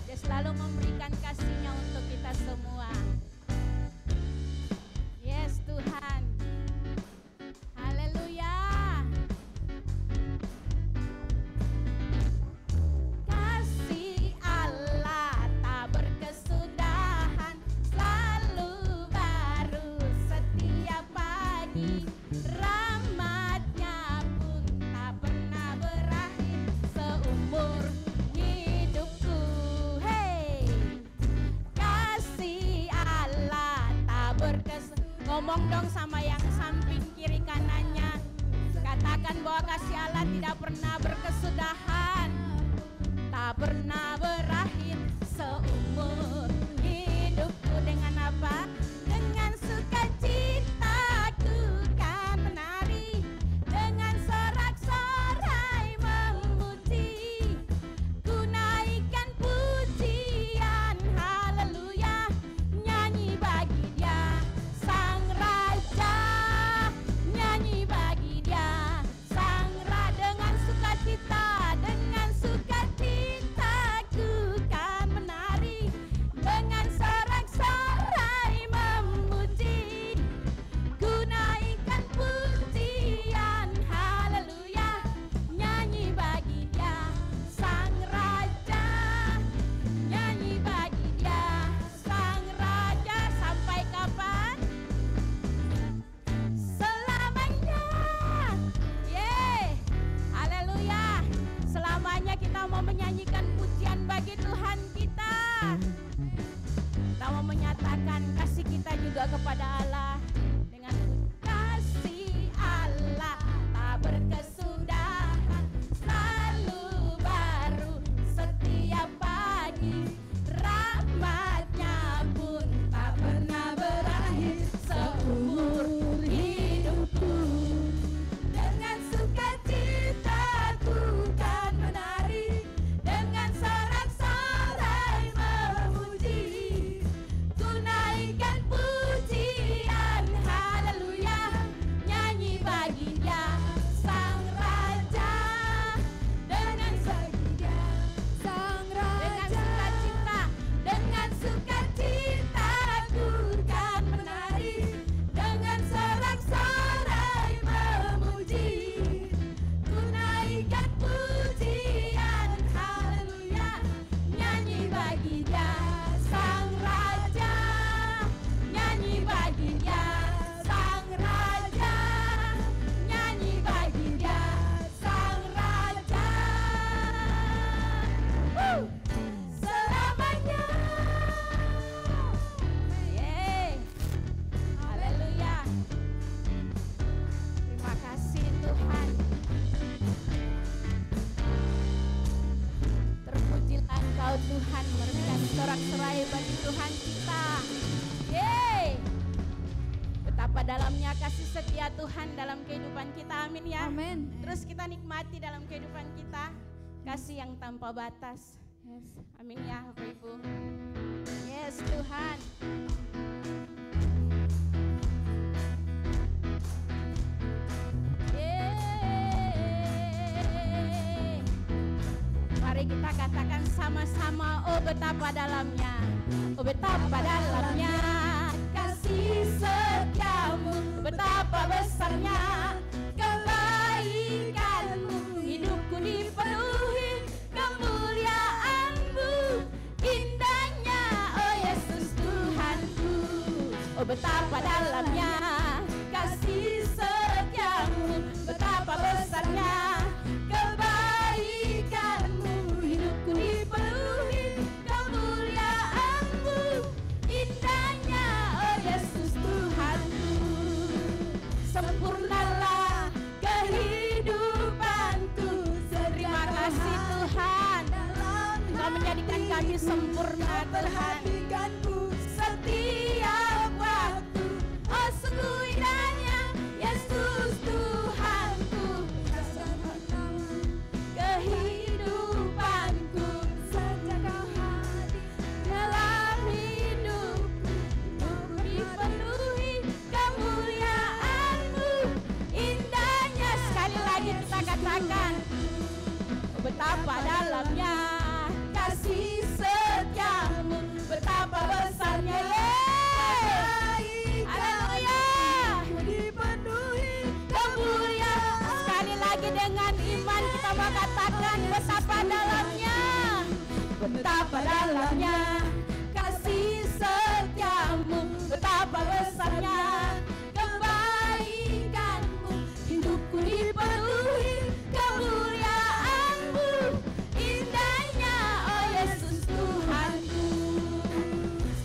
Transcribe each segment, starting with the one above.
Dia selalu memberikan kasih-Nya untuk kita semua. Yes Tuhan. Haleluya. Kasih Allah tak berkesudahan, selalu baru setiap pagi. Rahmat-Nya pun tak pernah berakhir seumur hidupku. Hey, kasih Allah tak berkesudahan. Ngomong dong sama yang samping kiri kanannya. Katakan bahwa kasih Allah tidak pernah berkesudahan, tak pernah berakhir seumur hidupku. Dengan apa? Dengan sukacita ku kan menari, dengan sorak-sorai memuji, ku naikkan pujian haleluya, nyanyi bagi Dia Sang Raja, nyanyi bagi Dia Sang Raja. Dengan sukacita, dengan sukacita ku kan menari, dengan sorak-sorai memuji, ku naikkan pujian haleluya, nyanyi bagi Dia Sang Raja, nyanyi bagi Dia Sang Raja. Sampai kapan? Selamanya. Yeay, haleluya. Selamanya kita mau menyanyikan pujian bagi Tuhan kita. Kita mau menyatakan kasih kita juga kepada Allah dengan kasih Allah tak berkesudahan, selalu baru setiap pagi. Rahmat-Nya pun tak pernah berakhir seumur hidupku. Dengan sukacita ku kan menari, dengan sorak-sorai memuji, ku naikkan pujian haleluya, nyanyi bagi Dia Sang Raja, dengan sukacita, dengan sukacita ku kan menari, dengan sorak-sorai memuji, ku naikkan pujian haleluya, nyanyi bagi Dia Sang Raja, nyanyi bagi Dia Sang Raja, nyanyi bagi Dia Sang Raja. Selamanya. Yeay. Haleluya. Terima kasih Tuhan. Terpujilah Engkau Tuhan, memberikan sorak-sorai bagi Tuhan kita. Yeay. Betapa dalamnya kasih setia Tuhan dalam kehidupan kita, amin ya. Amin. Terus kita nikmati dalam kehidupan kita kasih yang tanpa batas. Yes. Amin ya Bapak Ibu. Yes Tuhan. Yeay. Mari kita katakan sama-sama, oh betapa dalamnya, oh betapa dalamnya kasih setiamu, betapa besarnya kebaikanmu, hidupku dipenuhi kemuliaanmu, indahnya oh Yesus Tuhanku, oh betapa dalamnya kasih setiamu, betapa besarnya kebaikanmu, hidupku dipenuhi kemuliaanmu, indahnya oh Yesus Tuhanku. Sempurnalah kehidupanku. Terima kasih Tuhan, Engkau menjadikan kami sempurna Tuhan. Setiap waktu, oh sungguh indahnya Yesus Tuhanku. Kehidupanku sejak Kau hadir dalam hidupku, dipenuhi kemuliaanmu, indahnya. Sekali lagi kita katakan, betapa dalamnya kasih betapa dalamnya kasih setiamu, betapa besarnya kebaikanmu, hidupku dipenuhi kemuliaanmu, indahnya oh Yesus Tuhanku.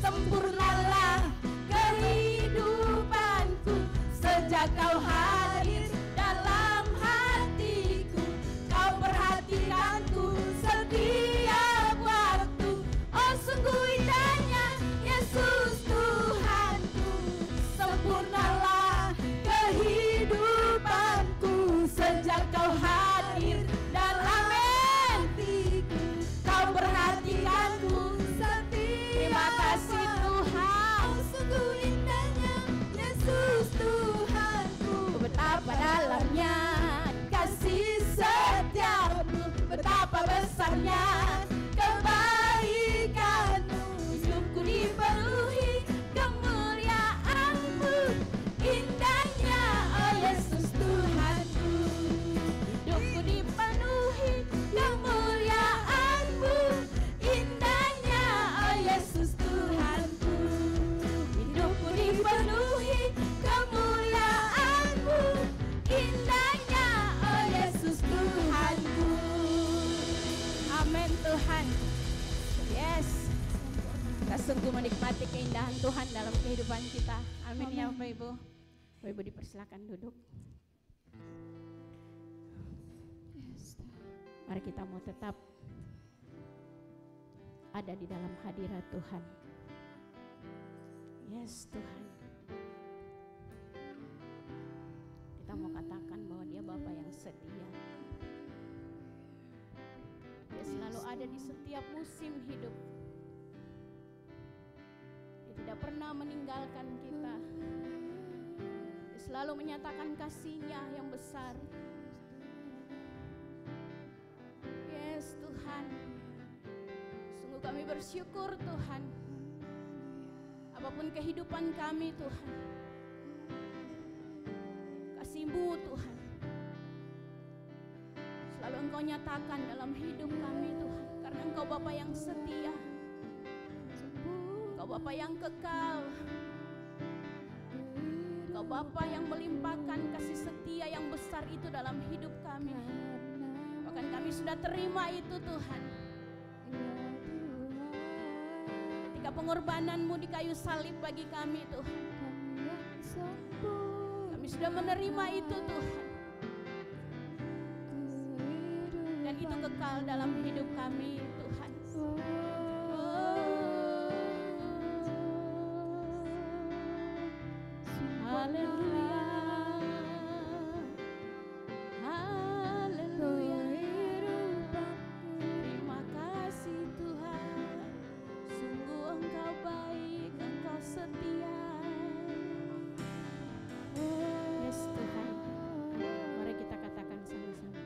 Sempurnalah kehidupanku sejak kau hadir dalam hatiku, kau perhatikanku setiap waktu, oh sungguh indahnya Yesus Tuhanku. Sempurnalah kehidupanku sejak kau hadir dalam hatiku, kau perhatikanku setiap. Terima kasih Tuhan, oh sungguh indahnya Yesus Tuhanku. Betapa dalamnya kasih setiamu, betapa besarnya kebaikanmu, hidupku dipenuhi kemuliaanmu, indahnya oh Yesus Tuhanku. Hidupku dipenuhi kemuliaanmu, indahnya oh Yesus Tuhanku. Hidupku dipenuhi kemuliaanmu, indahnya oh Yesus Tuhanku. Amin Tuhan. Yes, kita sungguh menikmati keindahan Tuhan dalam kehidupan kita. Amin ya Bapak Ibu. Bapak Ibu dipersilakan duduk. Mari kita mau tetap ada di dalam hadirat Tuhan. Yes Tuhan. Kita mau katakan bahwa Dia Bapa yang setia. Dia selalu ada di setiap musim hidup. Dia tidak pernah meninggalkan kita. Dia selalu menyatakan kasih-Nya yang besar. Yes Tuhan. Sungguh kami bersyukur Tuhan. Apapun kehidupan kami Tuhan, kasih-Mu Tuhan selalu Engkau nyatakan dalam hidup kami Tuhan. Karena Engkau Bapa yang setia, Engkau Bapa yang kekal, Engkau Bapa yang melimpahkan kasih setia yang besar itu dalam hidup kami. Bahkan kami sudah terima itu Tuhan. Ketika pengorbanan-Mu di kayu salib bagi kami Tuhan, kami sudah menerima itu Tuhan. Dan itu kekal dalam hidup kami Tuhan. Haleluya, haleluya. Terima kasih Tuhan, sungguh Engkau baik, Engkau setia. Yes Tuhan, mari kita katakan sama-sama.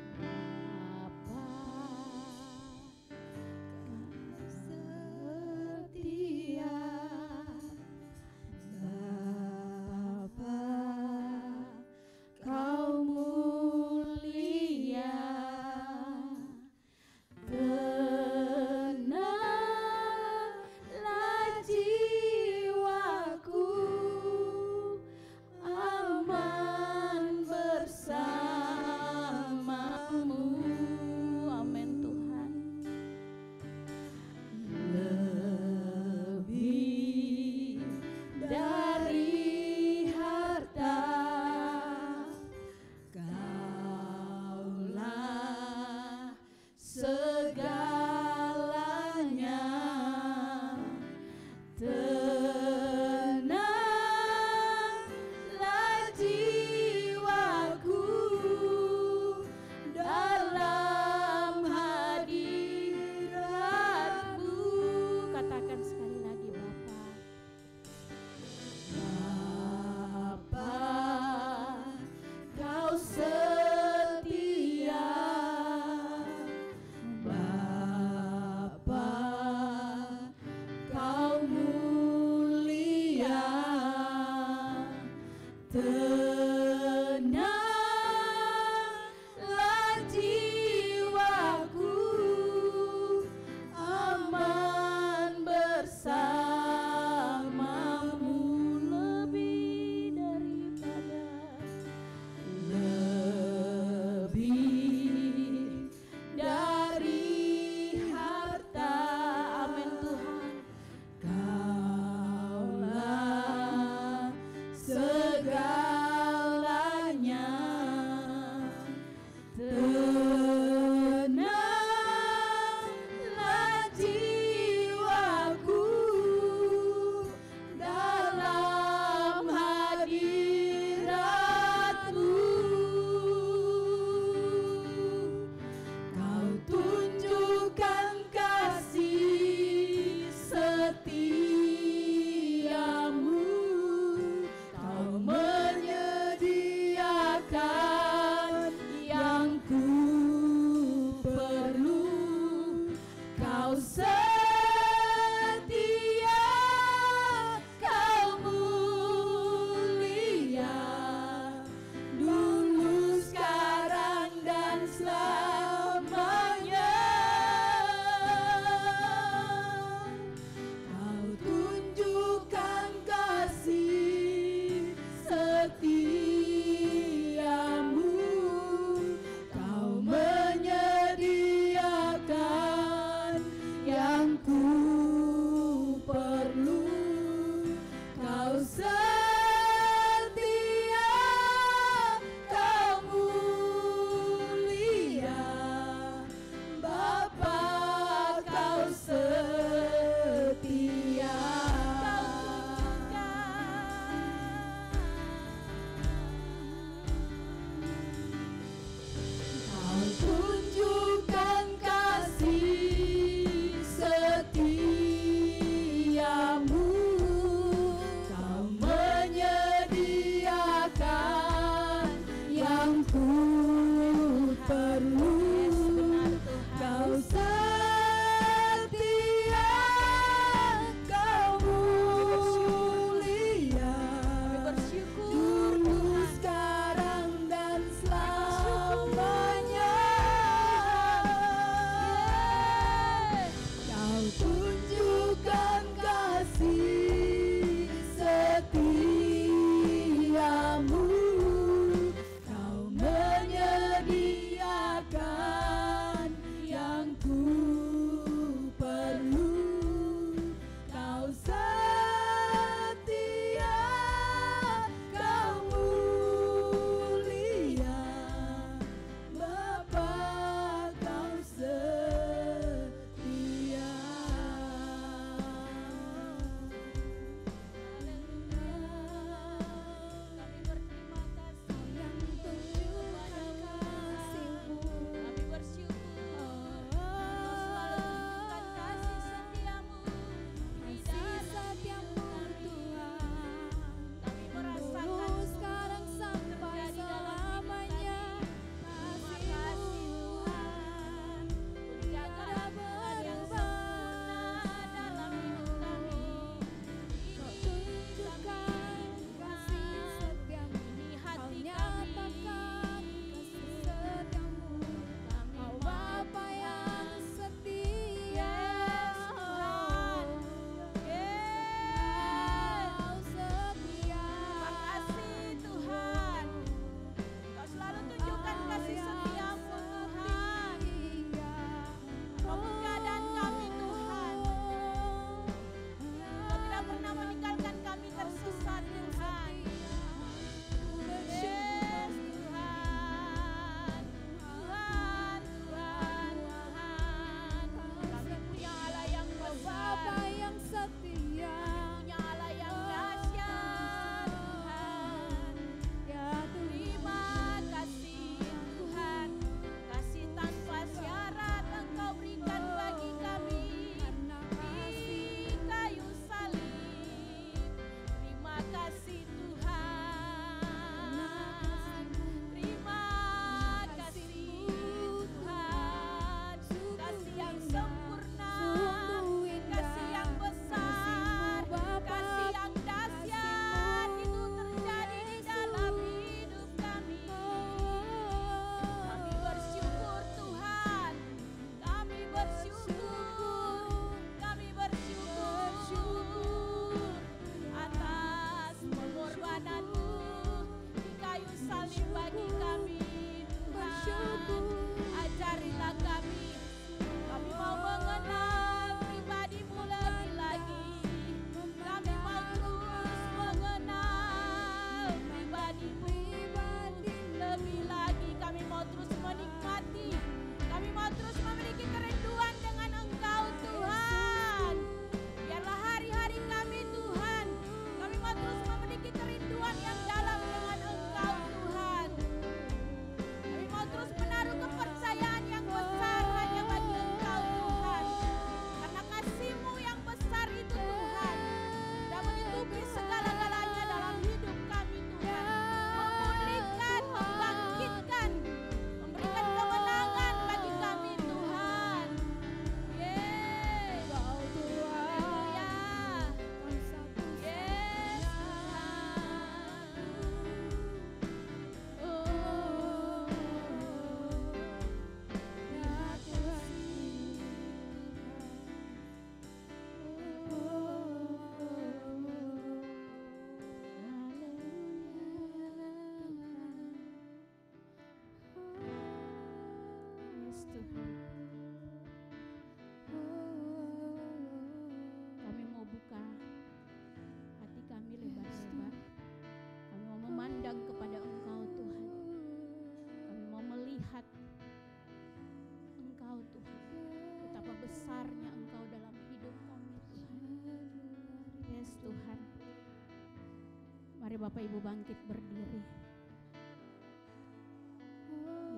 Mari Bapak Ibu bangkit berdiri.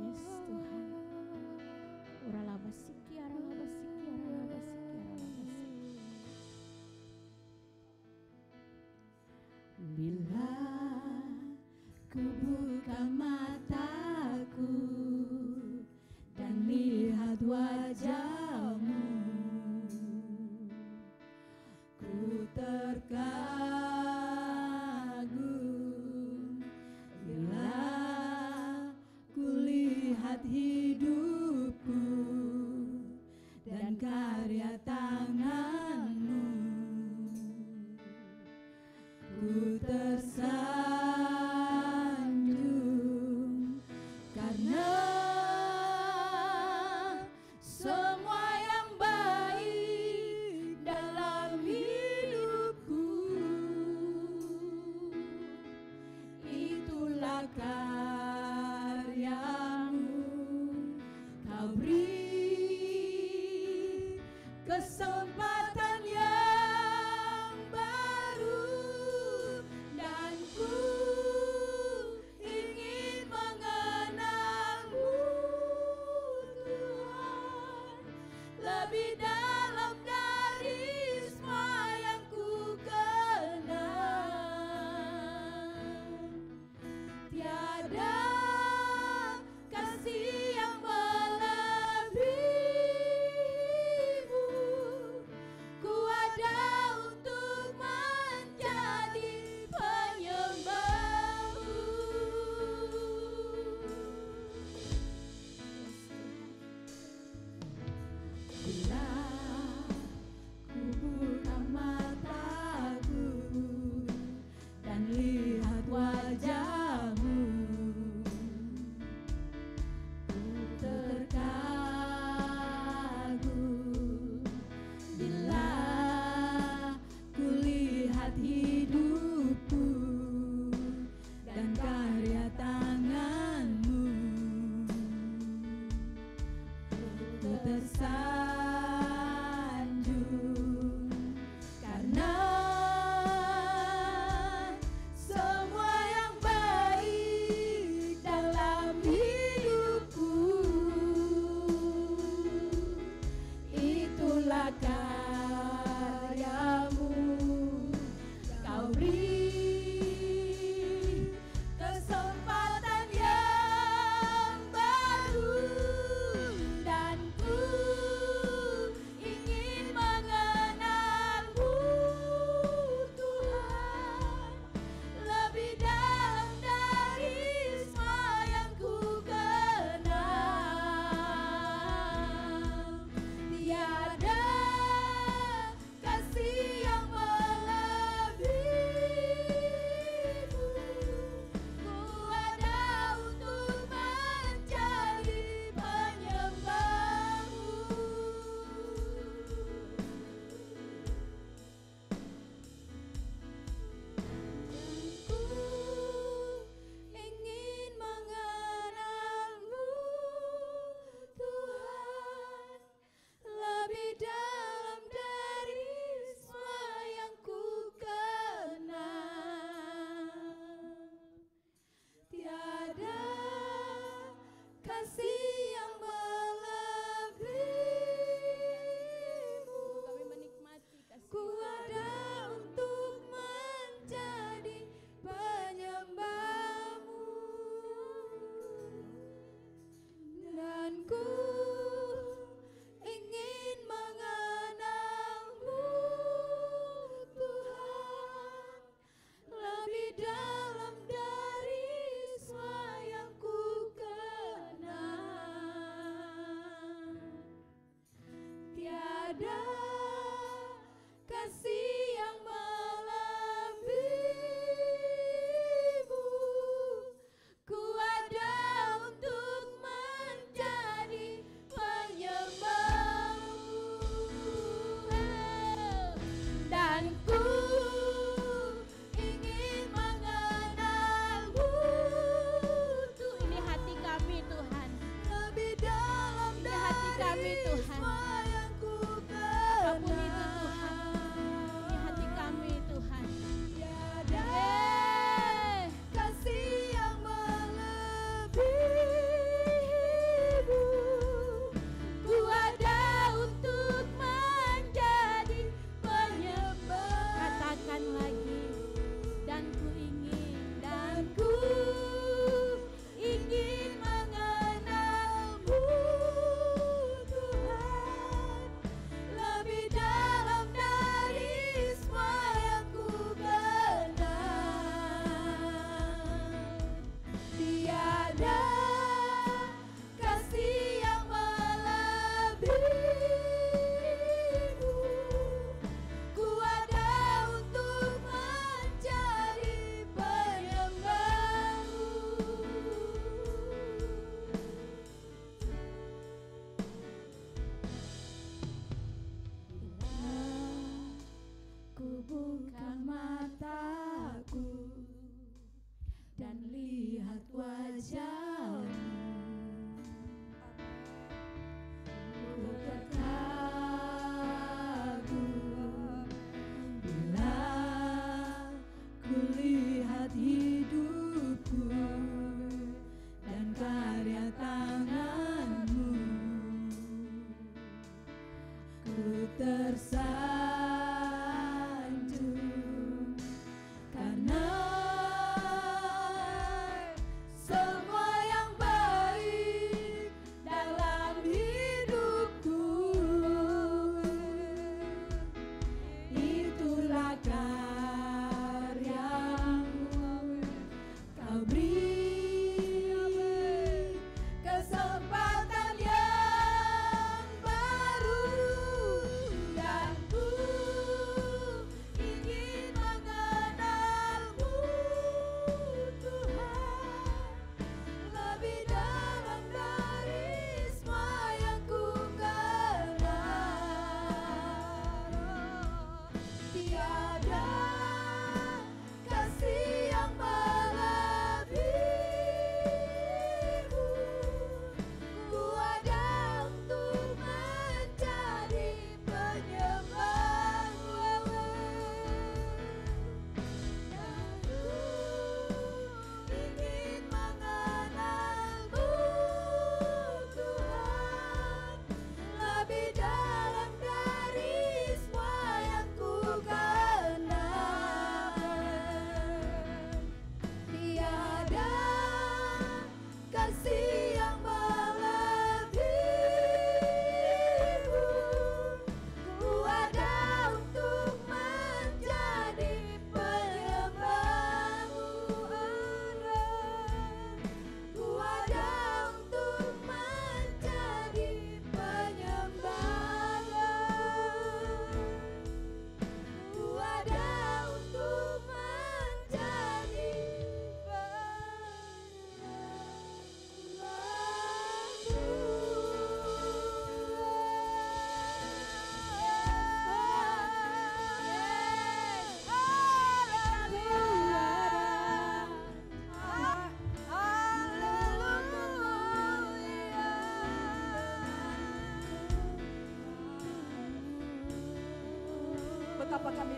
Yes Tuhan. Uralabasiki, aralabasiki, aralabasiki, aralabasiki. Bila ku buka mataku dan lihat wajah-Mu, ku terkagum bila ku lihat hidupku dan karya tangan-Mu. Ku tersanjung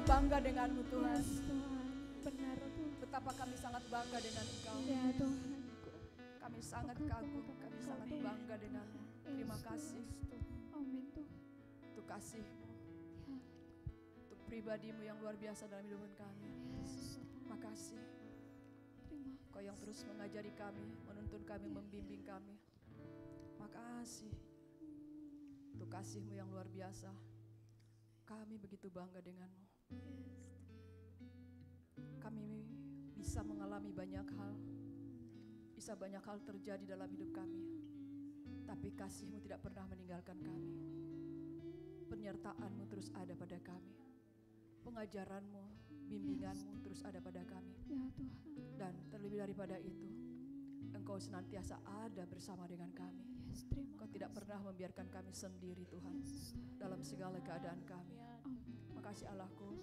Kami bangga denganmu Tuhan. Yes, Tuhan. Benar Tuhan. Betapa kami sangat bangga dengan Engkau. Ya Tuhan. Kami sangat kagum, kami sangat bangga denganmu. Terima kasih Amin Tuhan. untuk kasih-Mu, Ya. untuk pribadi-Mu yang luar biasa dalam hidup kami. Yes. Makasih. Terima Kau yang terus mengajari kami, menuntun kami, membimbing kami. Makasih untuk kasih-Mu yang luar biasa. Kami begitu bangga denganmu. Kami bisa mengalami banyak hal. Bisa banyak hal terjadi dalam hidup kami. Tapi kasih-Mu tidak pernah meninggalkan kami. Penyertaan-Mu terus ada pada kami. Pengajaran-Mu, bimbingan-Mu terus ada pada kami. ya Tuhan. Dan terlebih daripada itu, Engkau senantiasa ada bersama dengan kami. Yes, terima Engkau tidak pernah membiarkan kami sendiri Tuhan, dalam segala keadaan kami. Makasih Allahku.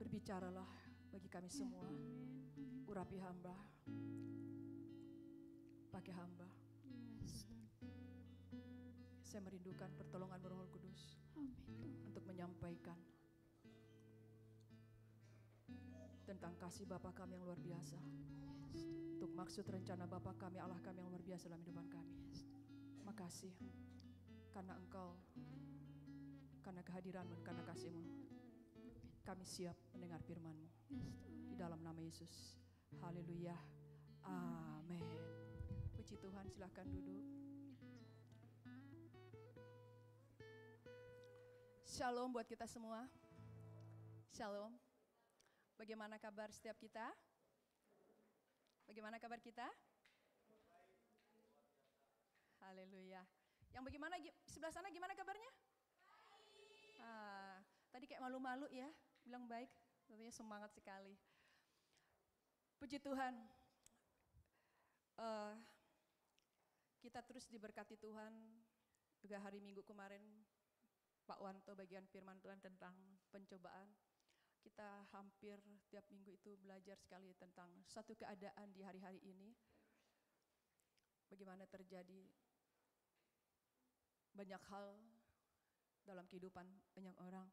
Berbicaralah bagi kami semua. Urapi hamba, pakai hamba. Yes. Saya merindukan pertolongan Roh Kudus Amin Tuhan. untuk menyampaikan tentang kasih Bapa kami yang luar biasa, untuk maksud rencana Bapa kami, Allah kami yang luar biasa dalam hidupan kami. Makasih karena Engkau, karena kehadiran-Mu, karena kasih-Mu, kami siap mendengar firman-Mu. Yes, Tuhan. Di dalam nama Yesus. Haleluya. Amin. Puji Tuhan, silakan duduk. Shalom buat kita semua. Shalom. Bagaimana kabar setiap kita? Bagaimana kabar kita? Haleluya. Yang bagaimana sebelah sana gimana kabarnya? Tadi kayak malu-malu ya, bilang baik. Tentunya semangat sekali. Puji Tuhan, kita terus diberkati Tuhan. Juga hari Minggu kemarin Pak Wanto bagian firman Tuhan tentang pencobaan. Kita hampir tiap minggu itu belajar sekali tentang satu keadaan di hari-hari ini. Bagaimana terjadi banyak hal dalam kehidupan banyak orang.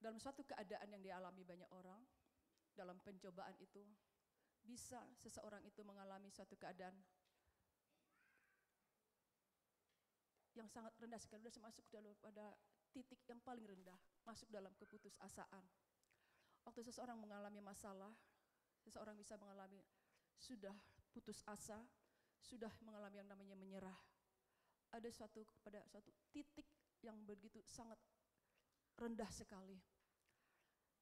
Dalam suatu keadaan yang dialami banyak orang, dalam pencobaan itu, bisa seseorang itu mengalami suatu keadaan yang sangat rendah sekali, sudah masuk pada titik yang paling rendah, masuk dalam keputusasaan. Waktu seseorang mengalami masalah, seseorang bisa mengalami sudah putus asa, sudah mengalami yang namanya menyerah. Ada pada suatu titik yang begitu sangat rendah sekali.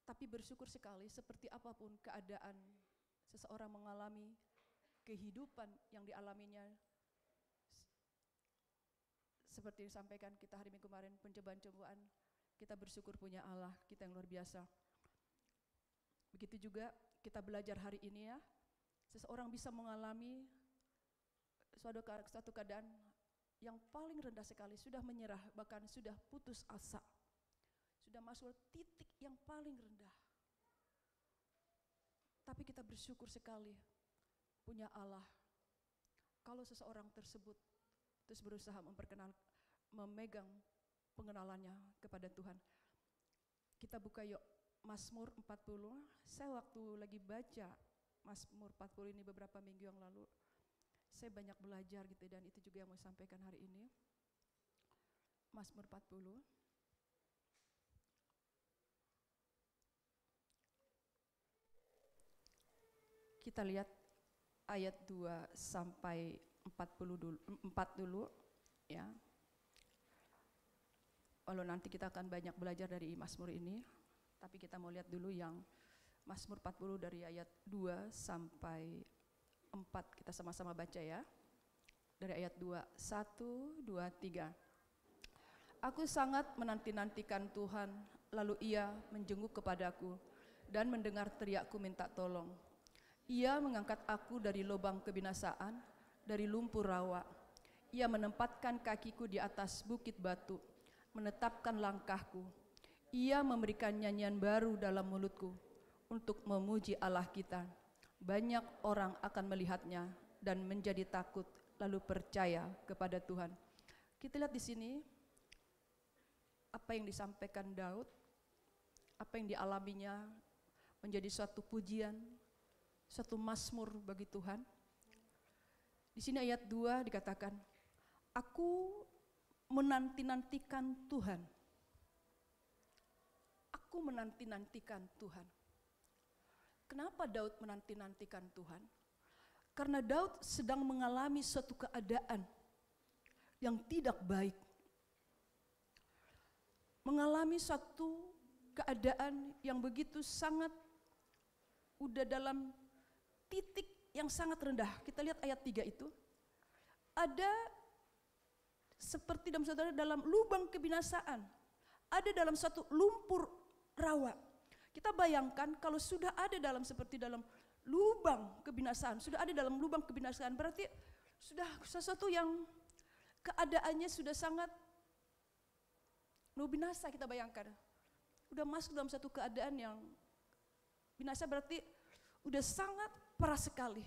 Tapi bersyukur sekali seperti apapun keadaan seseorang mengalami kehidupan yang dialaminya. Seperti disampaikan kita hari Minggu kemarin, pencobaan-cobaan, kita bersyukur punya Allah, kita yang luar biasa. Begitu juga kita belajar hari ini ya, seseorang bisa mengalami suatu keadaan yang paling rendah sekali, sudah menyerah, bahkan sudah putus asa. Sudah masuk titik yang paling rendah. Tapi kita bersyukur sekali punya Allah. Kalau seseorang tersebut terus berusaha memegang pengenalannya kepada Tuhan. Kita buka yuk Mazmur 40. Saya waktu lagi baca Mazmur 40 ini beberapa minggu yang lalu, saya banyak belajar gitu, dan itu juga yang mau sampaikan hari ini. Mazmur 40. Kita lihat ayat 2 sampai 4 dulu ya. Walau nanti kita akan banyak belajar dari Mazmur ini, tapi kita mau lihat dulu yang Mazmur 40 dari ayat 2 sampai 4. Kita sama-sama baca ya. Dari ayat 2, 1, 2, 3. Aku sangat menanti-nantikan Tuhan, lalu Ia menjenguk kepadaku dan mendengar teriakku minta tolong. Ia mengangkat aku dari lubang kebinasaan, dari lumpur rawa. Ia menempatkan kakiku di atas bukit batu, menetapkan langkahku. Ia memberikan nyanyian baru dalam mulutku untuk memuji Allah kita. Banyak orang akan melihatnya dan menjadi takut, lalu percaya kepada Tuhan. Kita lihat di sini, apa yang disampaikan Daud, apa yang dialaminya menjadi suatu pujian, suatu mazmur bagi Tuhan. Di sini ayat 2 dikatakan, aku menanti-nantikan Tuhan. Aku menanti-nantikan Tuhan. Kenapa Daud menanti-nantikan Tuhan? Karena Daud sedang mengalami suatu keadaan yang tidak baik. Mengalami suatu keadaan yang begitu sangat udah dalam titik yang sangat rendah. Kita lihat ayat 3 itu. Ada seperti dalam lubang kebinasaan. Ada dalam suatu lumpur rawa. Kita bayangkan kalau sudah ada seperti dalam lubang kebinasaan, sudah ada dalam lubang kebinasaan, berarti sudah sesuatu yang keadaannya sudah sangat mau binasa. Kita bayangkan, udah masuk dalam satu keadaan yang binasa, berarti udah sangat parah sekali,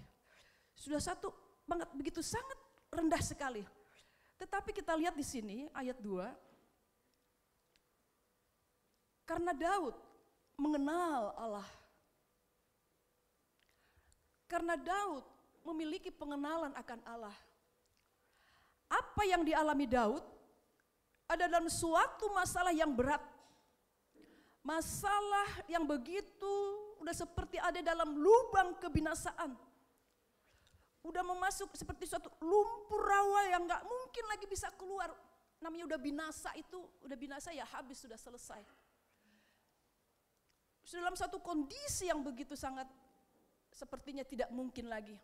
sudah satu banget begitu sangat rendah sekali. Tetapi kita lihat di sini ayat 2, karena Daud mengenal Allah. Karena Daud memiliki pengenalan akan Allah. Apa yang dialami Daud ada dalam suatu masalah yang berat. Masalah yang begitu udah seperti ada dalam lubang kebinasaan. Udah memasuk seperti suatu lumpur rawa yang gak mungkin lagi bisa keluar. Namanya udah binasa itu, udah binasa ya habis, sudah selesai. Sudah dalam satu kondisi yang begitu sangat sepertinya tidak mungkin lagi.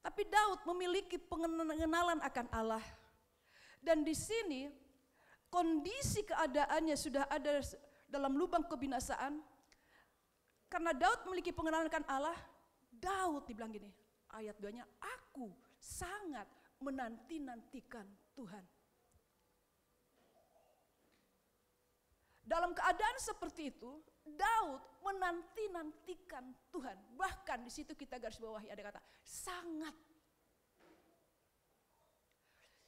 Tapi Daud memiliki pengenalan akan Allah. Dan di sini kondisi keadaannya sudah ada dalam lubang kebinasaan. Karena Daud memiliki pengenalan akan Allah, Daud dibilang gini, ayat 2-nya, aku sangat menanti-nantikan Tuhan. Dalam keadaan seperti itu, Daud menanti-nantikan Tuhan. Bahkan di situ kita garis bawahi ada kata sangat.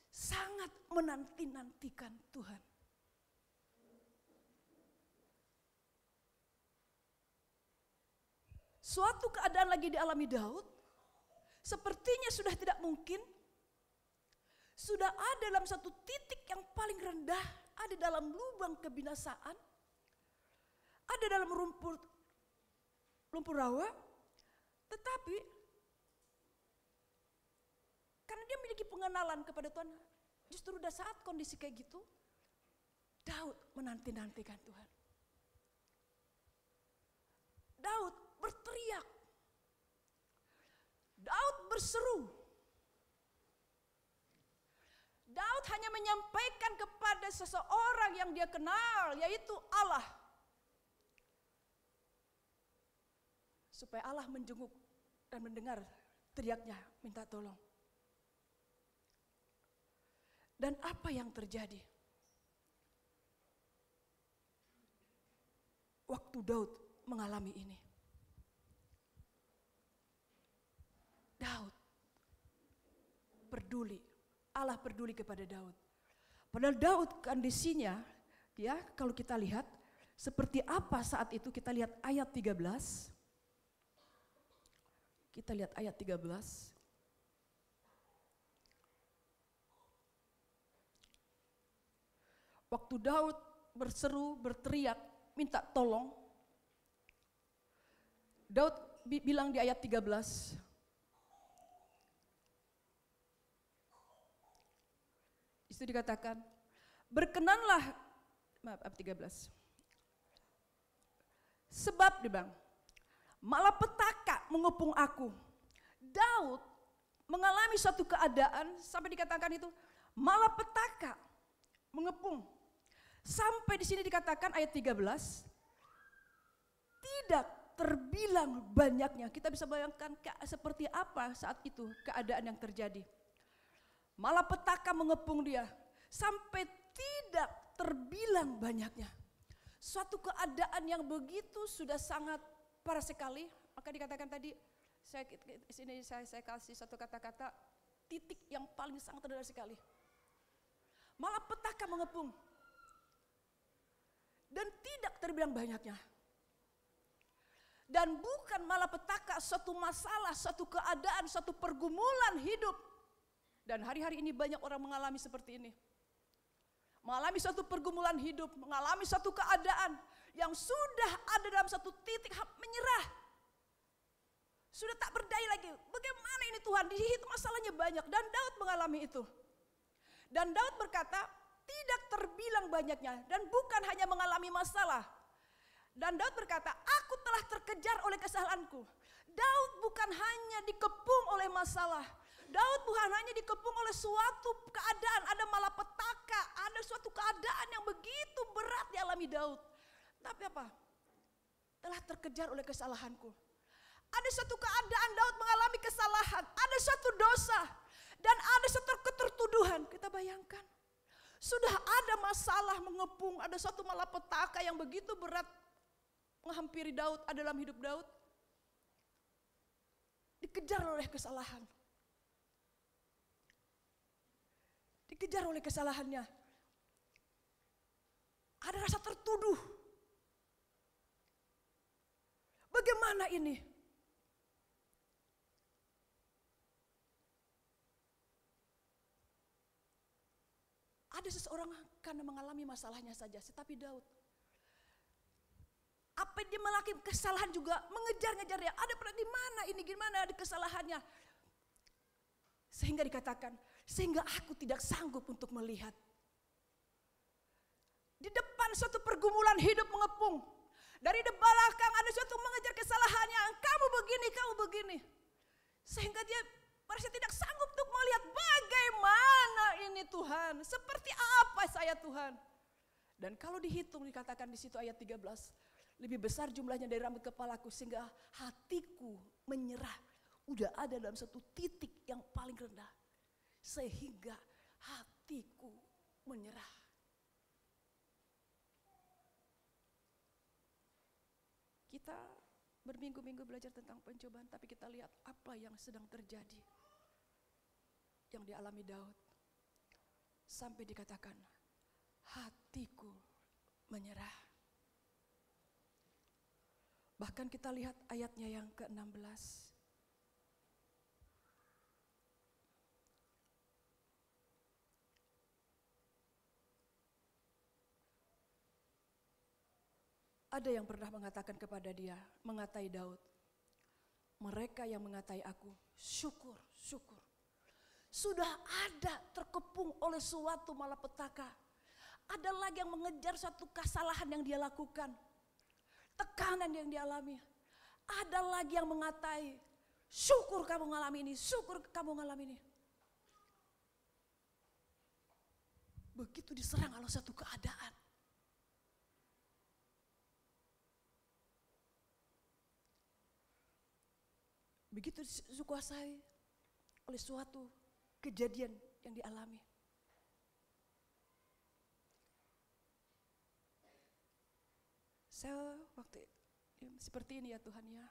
Sangat menanti-nantikan Tuhan. Suatu keadaan lagi dialami Daud, sepertinya sudah tidak mungkin. Sudah ada dalam satu titik yang paling rendah, ada dalam lubang kebinasaan. Ada dalam lumpur rawa, tetapi karena dia memiliki pengenalan kepada Tuhan, justru pada saat kondisi kayak gitu, Daud menanti-nantikan Tuhan. Daud berteriak, Daud berseru, Daud hanya menyampaikan kepada seseorang yang dia kenal, yaitu Allah. Supaya Allah menjenguk dan mendengar teriaknya, minta tolong. Dan apa yang terjadi? Waktu Daud mengalami ini. Daud peduli, Allah peduli kepada Daud. Padahal Daud kondisinya, ya kalau kita lihat, seperti apa saat itu kita lihat ayat 13. Kita lihat ayat 13. Waktu Daud berseru, berteriak, minta tolong. Daud bilang di ayat 13. Itu dikatakan, berkenanlah, maaf 13. Sebab dia bilang, malapetaka mengepung aku. Daud mengalami suatu keadaan sampai dikatakan itu malapetaka mengepung. Sampai di sini dikatakan ayat 13, tidak terbilang banyaknya. Kita bisa bayangkan seperti apa saat itu keadaan yang terjadi. Malapetaka mengepung dia sampai tidak terbilang banyaknya. Suatu keadaan yang begitu sudah sangat parah sekali, maka dikatakan tadi, saya kasih satu kata-kata, titik yang paling sangat rendah sekali. Malapetaka mengepung. dan tidak terbilang banyaknya. Dan bukan malapetaka, suatu masalah, suatu keadaan, suatu pergumulan hidup. Dan hari-hari ini banyak orang mengalami seperti ini. Mengalami suatu pergumulan hidup, mengalami suatu keadaan yang sudah ada dalam satu titik menyerah. Sudah tak berdaya lagi. Bagaimana ini Tuhan? Di situ masalahnya banyak. Dan Daud mengalami itu. Dan Daud berkata, tidak terbilang banyaknya. Dan bukan hanya mengalami masalah. Dan Daud berkata, aku telah terkejar oleh kesalahanku. Daud bukan hanya dikepung oleh masalah. Daud bukan hanya dikepung oleh suatu keadaan. Ada malapetaka, ada suatu keadaan yang begitu berat dialami Daud. Tapi apa? Telah terkejar oleh kesalahanku. Ada suatu keadaan Daud mengalami kesalahan. Ada suatu dosa. Dan ada suatu ketertuduhan. Kita bayangkan. Sudah ada masalah mengepung. Ada suatu malapetaka yang begitu berat menghampiri Daud, ada dalam hidup Daud. Dikejar oleh kesalahan. Dikejar oleh kesalahannya. Ada rasa tertuduh. Bagaimana ini? Ada seseorang karena mengalami masalahnya saja, tetapi Daud, apa dia melakukan kesalahan juga mengejar-ngejar dia. Ada pernah di mana ini, gimana ada kesalahannya. Sehingga dikatakan, sehingga aku tidak sanggup untuk melihat. Di depan suatu pergumulan hidup mengepung. Dari belakang ada suatu mengejar kesalahannya. Kamu begini. Sehingga dia merasa tidak sanggup untuk melihat bagaimana ini Tuhan. Seperti apa saya Tuhan. Dan kalau dihitung dikatakan di situ ayat 13. Lebih besar jumlahnya dari rambut kepalaku sehingga hatiku menyerah. Udah ada dalam satu titik yang paling rendah. Sehingga hatiku menyerah. Kita berminggu-minggu belajar tentang pencobaan, tapi kita lihat apa yang sedang terjadi. Yang dialami Daud. Sampai dikatakan, hatiku menyerah. Bahkan kita lihat ayatnya yang ke-16. Ada yang pernah mengatakan kepada dia, mengatai Daud. Mereka yang mengatai aku, syukur. Sudah ada terkepung oleh suatu malapetaka. Ada lagi yang mengejar suatu kesalahan yang dia lakukan. Tekanan yang dialami. Ada lagi yang mengatai, syukur kamu mengalami ini, syukur kamu mengalami ini. Begitu diserang oleh satu keadaan. Begitu dikuasai oleh suatu kejadian yang dialami. Saya waktu seperti ini ya Tuhan ya.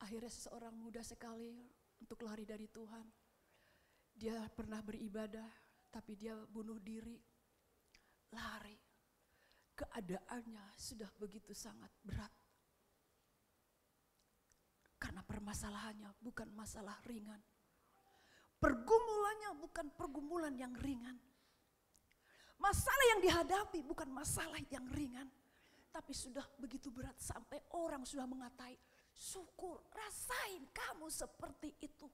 Akhirnya seseorang muda sekali untuk lari dari Tuhan. Dia pernah beribadah tapi dia bunuh diri. Lari. Keadaannya sudah begitu sangat berat. Karena permasalahannya bukan masalah ringan. Pergumulannya bukan pergumulan yang ringan. Masalah yang dihadapi bukan masalah yang ringan. Tapi sudah begitu berat sampai orang sudah mengatai, syukur, rasain kamu seperti itu.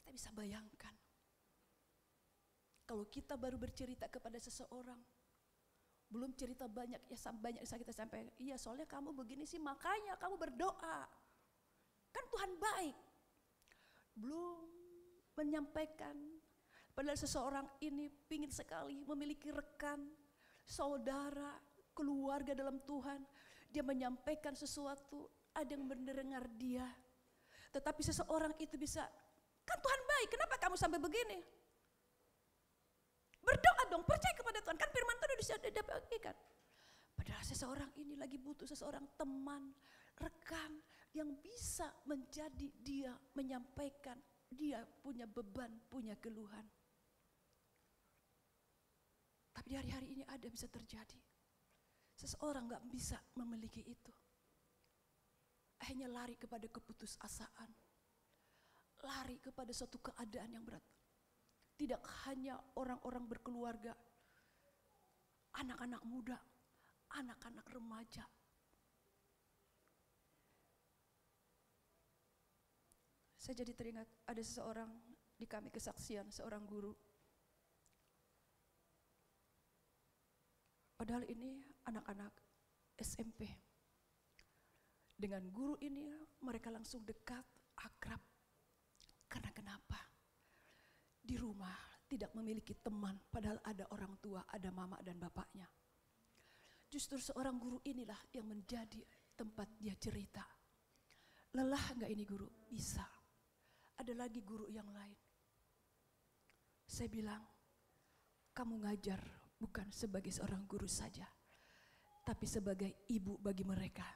Kita bisa bayangkan. Kalau kita baru bercerita kepada seseorang, belum cerita banyak bisa kita sampaikan. Iya soalnya kamu begini sih makanya kamu berdoa. Kan Tuhan baik. Belum menyampaikan padahal seseorang ini pingin sekali memiliki rekan, saudara, keluarga dalam Tuhan. Dia menyampaikan sesuatu, ada yang mendengar dia. Tetapi seseorang itu bisa, kan Tuhan baik, kenapa kamu sampai begini? Berdoa dong, percaya kepada Tuhan, kan firman Tuhan sudah dibagikan. Padahal seseorang ini lagi butuh seseorang teman, rekan yang bisa menjadi dia menyampaikan dia punya beban, punya keluhan. Tapi di hari-hari ini ada bisa terjadi. Seseorang gak bisa memiliki itu. Akhirnya lari kepada keputusasaan. Lari kepada suatu keadaan yang berat. Tidak hanya orang-orang berkeluarga, anak-anak muda, anak-anak remaja. Saya jadi teringat ada seseorang di kami kesaksian, seorang guru. Padahal ini anak-anak SMP. Dengan guru ini mereka langsung dekat, akrab. Karena kenapa? Di rumah tidak memiliki teman, padahal ada orang tua, ada mama dan bapaknya. Justru seorang guru inilah yang menjadi tempat dia cerita. Lelah enggak ini guru? Bisa. Ada lagi guru yang lain. Saya bilang, kamu ngajar bukan sebagai seorang guru saja, tapi sebagai ibu bagi mereka.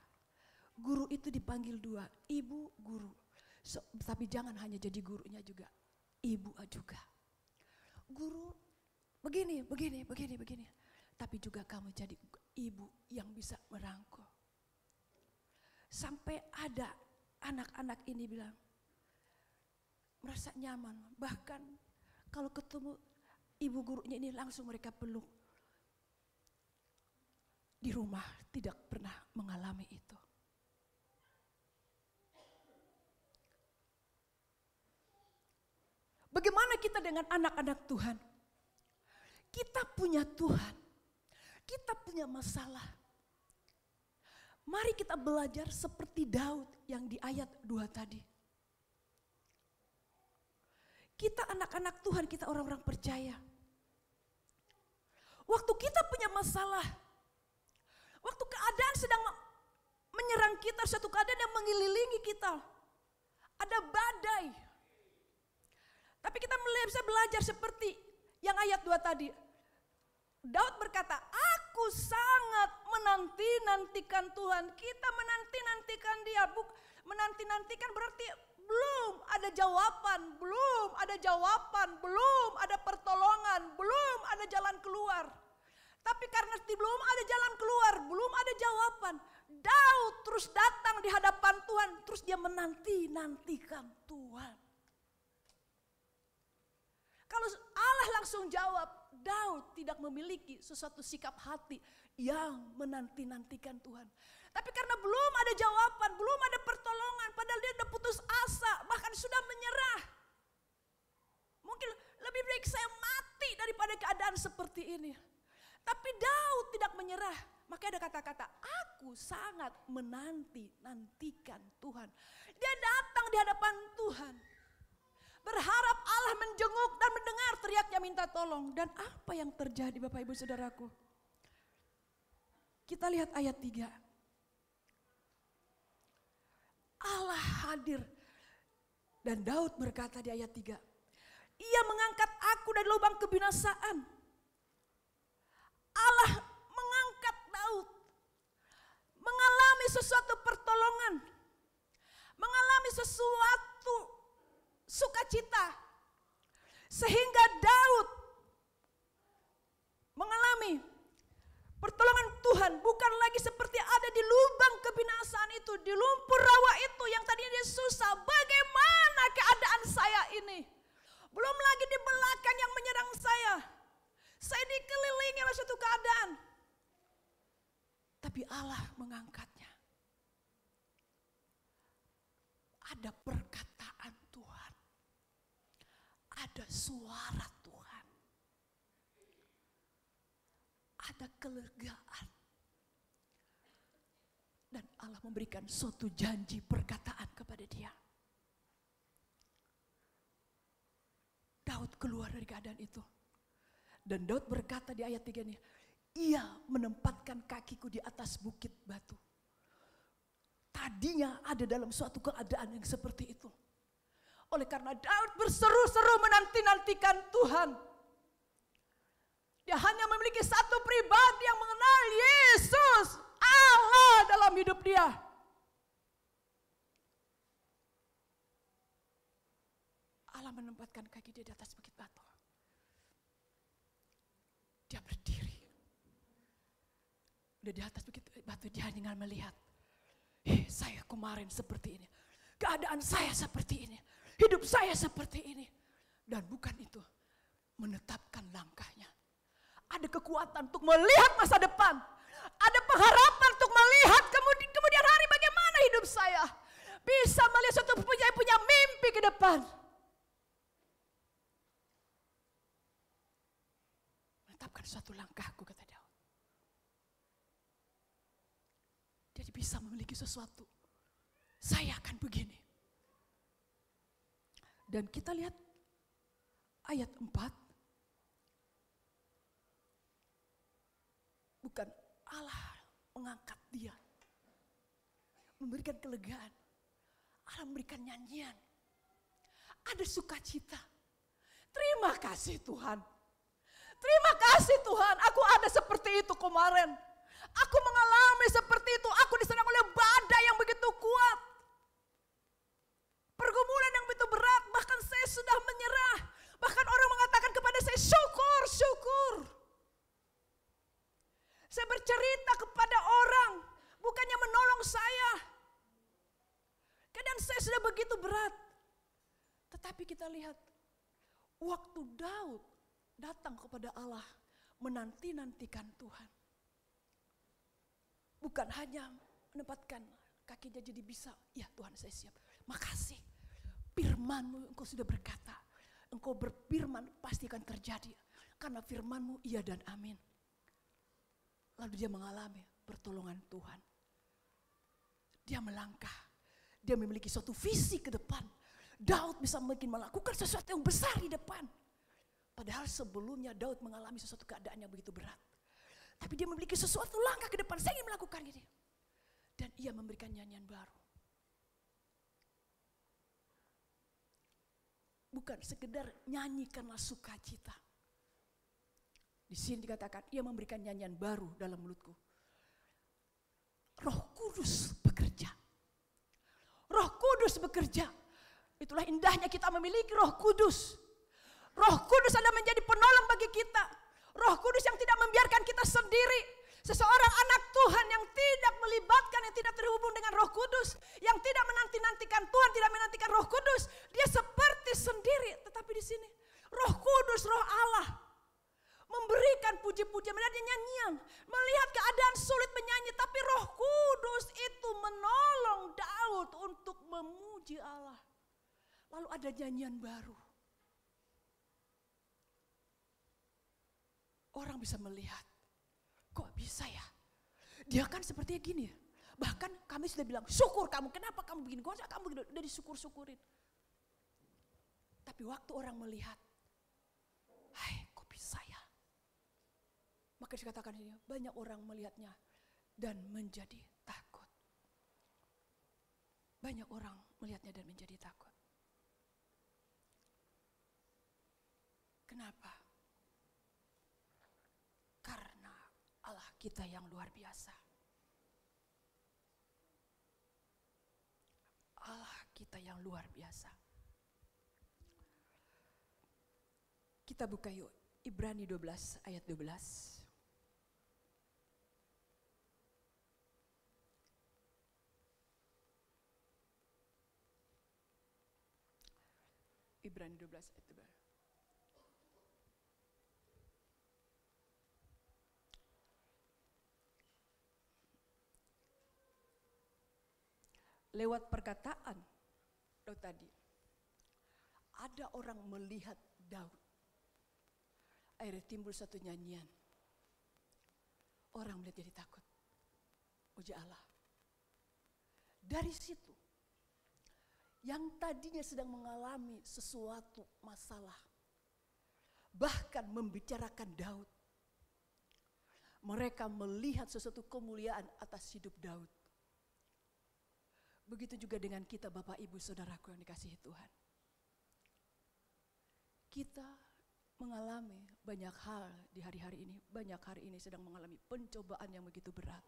Guru itu dipanggil dua, ibu, guru. Tapi jangan hanya jadi gurunya juga, ibu juga. Guru begini. Tapi juga kamu jadi ibu yang bisa merangkul. Sampai ada anak-anak ini bilang, merasa nyaman. Bahkan kalau ketemu ibu gurunya ini langsung mereka peluk. Di rumah tidak pernah mengalami itu. Bagaimana kita dengan anak-anak Tuhan? Kita punya Tuhan. Kita punya masalah. Mari kita belajar seperti Daud yang di ayat 2 tadi. Kita anak-anak Tuhan, kita orang-orang percaya. Waktu kita punya masalah, waktu keadaan sedang menyerang kita, satu keadaan yang mengelilingi kita, ada badai. Tapi kita bisa belajar seperti yang ayat 2 tadi. Daud berkata, aku sangat menanti-nantikan Tuhan. Kita menanti-nantikan dia. Menanti-nantikan berarti belum ada jawaban, belum ada pertolongan, belum ada jalan keluar. Tapi karena belum ada jalan keluar, belum ada jawaban, Daud terus datang di hadapan Tuhan, terus dia menanti-nantikan Tuhan. Kalau Allah langsung jawab, Daud tidak memiliki sesuatu sikap hati yang menanti-nantikan Tuhan. Tapi karena belum ada jawaban, belum ada pertolongan, padahal dia sudah putus asa, bahkan sudah menyerah. Mungkin lebih baik saya mati daripada keadaan seperti ini. Tapi Daud tidak menyerah. Makanya ada kata-kata, aku sangat menanti-nantikan Tuhan. Dia datang di hadapan Tuhan. Berharap Allah menjenguk dan mendengar teriaknya minta tolong. Dan apa yang terjadi Bapak Ibu Saudaraku? Kita lihat ayat 3. Allah hadir. Dan Daud berkata di ayat 3. Ia mengangkat aku dari lubang kebinasaan. Allah mengangkat Daud. Mengalami sesuatu pertolongan. Mengalami sesuatu sukacita. Sehingga Daud mengalami pertolongan Tuhan. Bukan lagi seperti ada di lubang kebinasaan itu. Di lumpur rawa itu yang tadinya dia susah. Bagaimana keadaan saya ini? Belum lagi di belakang yang menyerang saya. Saya dikelilingi oleh suatu keadaan. Tapi Allah mengangkatnya. Ada perkataan Tuhan. Ada suara Tuhan. Ada kelegaan. Dan Allah memberikan suatu janji perkataan kepada dia. Daud keluar dari keadaan itu. Dan Daud berkata di ayat 3 ini, ia menempatkan kakiku di atas bukit batu. Tadinya ada dalam suatu keadaan yang seperti itu. Oleh karena Daud berseru-seru menanti-nantikan Tuhan. Dia hanya memiliki satu pribadi yang mengenal Yesus, Allah dalam hidup dia. Allah menempatkan kaki dia di atas bukit batu. Dia berdiri. Udah di atas begitu batu, dia tinggal melihat. Saya kemarin seperti ini. Keadaan saya seperti ini. Hidup saya seperti ini. Dan bukan itu. Menetapkan langkahnya. Ada kekuatan untuk melihat masa depan. Ada pengharapan untuk melihat kemudian hari bagaimana hidup saya. Bisa melihat suatu punya mimpi ke depan. Menetapkan suatu langkahku, kata Daud. Jadi bisa memiliki sesuatu. Saya akan begini. Dan kita lihat ayat 4. Bukan Allah mengangkat dia. Memberikan kelegaan. Allah memberikan nyanyian. Ada sukacita. Terima kasih Tuhan. Terima kasih Tuhan. Aku ada seperti itu kemarin. Aku mengalami seperti itu. Aku diserang oleh badai yang begitu kuat. Pergumulan yang begitu berat. Bahkan saya sudah menyerah. Bahkan orang mengatakan kepada saya, syukur, syukur. Saya bercerita kepada orang. Bukannya menolong saya. Keadaan saya sudah begitu berat. Tetapi kita lihat. Waktu Daud datang kepada Allah. Menanti-nantikan Tuhan. Bukan hanya menempatkan kakinya jadi bisa. Ya Tuhan, saya siap. Makasih. Firman-Mu Engkau sudah berkata. Engkau berfirman pasti akan terjadi. Karena firman-Mu iya dan amin. Lalu dia mengalami pertolongan Tuhan. Dia melangkah. Dia memiliki suatu visi ke depan. Daud bisa mungkin melakukan sesuatu yang besar di depan. Padahal sebelumnya Daud mengalami sesuatu keadaan yang begitu berat. Tapi dia memiliki sesuatu langkah ke depan. Saya ingin melakukan ini. Dan ia memberikan nyanyian baru. Bukan sekedar nyanyikanlah sukacita. Di sini dikatakan ia memberikan nyanyian baru dalam mulutku. Roh Kudus bekerja. Roh Kudus bekerja. Itulah indahnya kita memiliki Roh Kudus. Roh Kudus adalah menjadi penolong bagi kita. Roh Kudus yang tidak membiarkan kita sendiri. Seseorang anak Tuhan yang tidak melibatkan, yang tidak terhubung dengan Roh Kudus. Yang tidak menanti-nantikan Tuhan, tidak menantikan Roh Kudus. Dia seperti sendiri. Tetapi di sini Roh Kudus, Roh Allah. Memberikan puji-pujian, menjadi nyanyian. Melihat keadaan sulit menyanyi. Tapi Roh Kudus itu menolong Daud untuk memuji Allah. Lalu ada nyanyian baru. Orang bisa melihat. Kok bisa ya? Dia kan sepertinya gini ya. Bahkan kami sudah bilang, syukur kamu. Kenapa kamu begini? Kok kamu begini? Udah disyukur-syukurin. Tapi waktu orang melihat. Hai, kok bisa ya? Maka dikatakan ini, banyak orang melihatnya dan menjadi takut. Banyak orang melihatnya dan menjadi takut. Kenapa? Karena Allah kita yang luar biasa. Allah kita yang luar biasa. Kita buka yuk, Ibrani 12 ayat 12. Ibrani 12 ayat 12. Lewat perkataan Daud tadi, ada orang melihat Daud. Akhirnya timbul satu nyanyian. Orang melihat jadi takut. Puji Allah. Dari situ, yang tadinya sedang mengalami sesuatu masalah, bahkan membicarakan Daud, mereka melihat sesuatu kemuliaan atas hidup Daud. Begitu juga dengan kita Bapak Ibu Saudaraku yang dikasihi Tuhan. Kita mengalami banyak hal di hari-hari ini. Banyak hari ini sedang mengalami pencobaan yang begitu berat.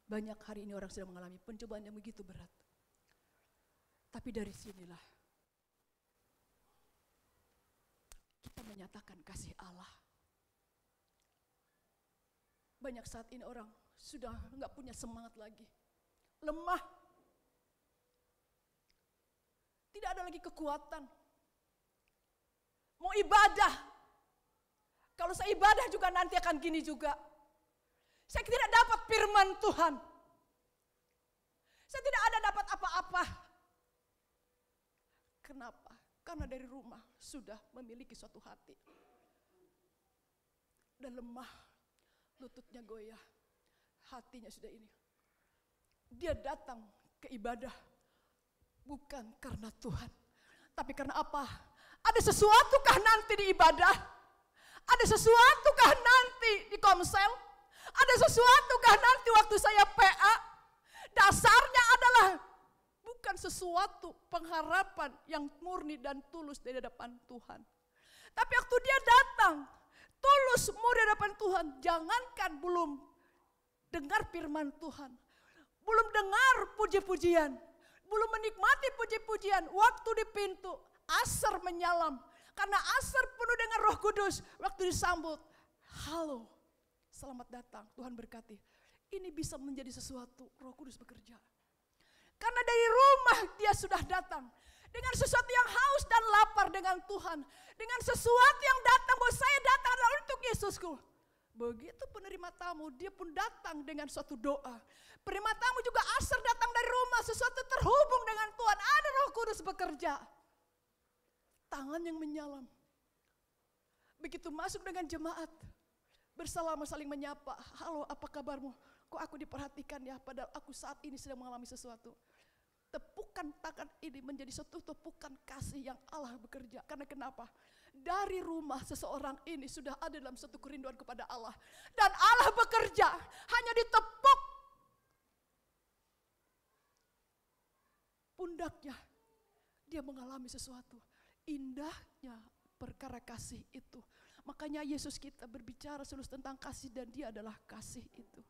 Banyak hari ini orang sedang mengalami pencobaan yang begitu berat. Tapi dari sinilah kita menyatakan kasih Allah. Banyak saat ini orang sudah nggak punya semangat lagi. Lemah. Tidak ada lagi kekuatan. Mau ibadah. Kalau saya ibadah juga nanti akan gini juga. Saya tidak dapat firman Tuhan. Saya tidak ada dapat apa-apa. Kenapa? Karena dari rumah sudah memiliki suatu hati. Dan lemah, lututnya goyah, hatinya sudah ini. Dia datang ke ibadah bukan karena Tuhan, tapi karena apa? Ada sesuatukah nanti di ibadah? Ada sesuatukah nanti di komsel? Ada sesuatukah nanti waktu saya PA? Dasarnya adalah bukan sesuatu pengharapan yang murni dan tulus dari hadapan Tuhan. Tapi waktu dia datang, tulus murni di hadapan Tuhan, jangankan belum dengar firman Tuhan, belum dengar puji-pujian, belum menikmati puji-pujian, waktu di pintu, asar menyalam. Karena asar penuh dengan Roh Kudus, waktu disambut, halo, selamat datang, Tuhan berkati. Ini bisa menjadi sesuatu, Roh Kudus bekerja. Karena dari rumah dia sudah datang. Dengan sesuatu yang haus dan lapar dengan Tuhan. Dengan sesuatu yang datang, bahwa saya datang adalah untuk Yesusku. Begitu penerima tamu, dia pun datang dengan suatu doa. Penerima tamu juga asar datang dari rumah, sesuatu terhubung dengan Tuhan. Ada Roh Kudus bekerja. Tangan yang menyalam. Begitu masuk dengan jemaat, bersalaman saling menyapa. Halo, apa kabarmu? Kok aku diperhatikan ya, padahal aku saat ini sedang mengalami sesuatu. Tepukan tangan ini menjadi suatu tepukan kasih yang Allah bekerja. Karena kenapa? Dari rumah seseorang ini sudah ada dalam suatu kerinduan kepada Allah. Dan Allah bekerja hanya ditepuk pundaknya. Dia mengalami sesuatu. Indahnya perkara kasih itu. Makanya Yesus kita berbicara selalu tentang kasih dan dia adalah kasih itu.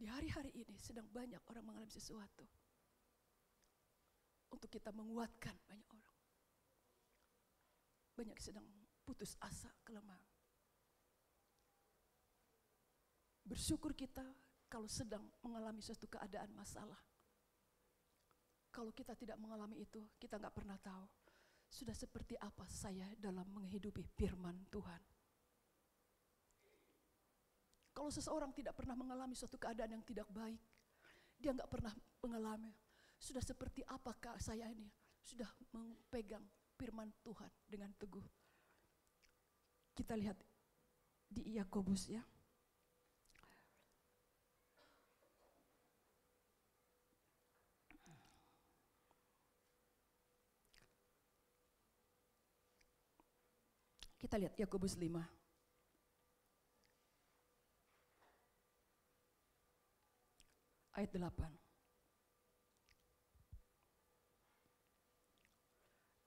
Di hari-hari ini sedang banyak orang mengalami sesuatu. Untuk kita menguatkan banyak orang. Banyak sedang putus asa, kelemahan. Bersyukur kita kalau sedang mengalami suatu keadaan masalah. Kalau kita tidak mengalami itu, kita nggak pernah tahu. Sudah seperti apa saya dalam menghidupi firman Tuhan. Kalau seseorang tidak pernah mengalami suatu keadaan yang tidak baik, dia nggak pernah mengalami. Sudah seperti apakah saya ini sudah memegang firman Tuhan dengan teguh. Kita lihat di Yakobus ya. Kita lihat Yakobus 5. Ayat 8.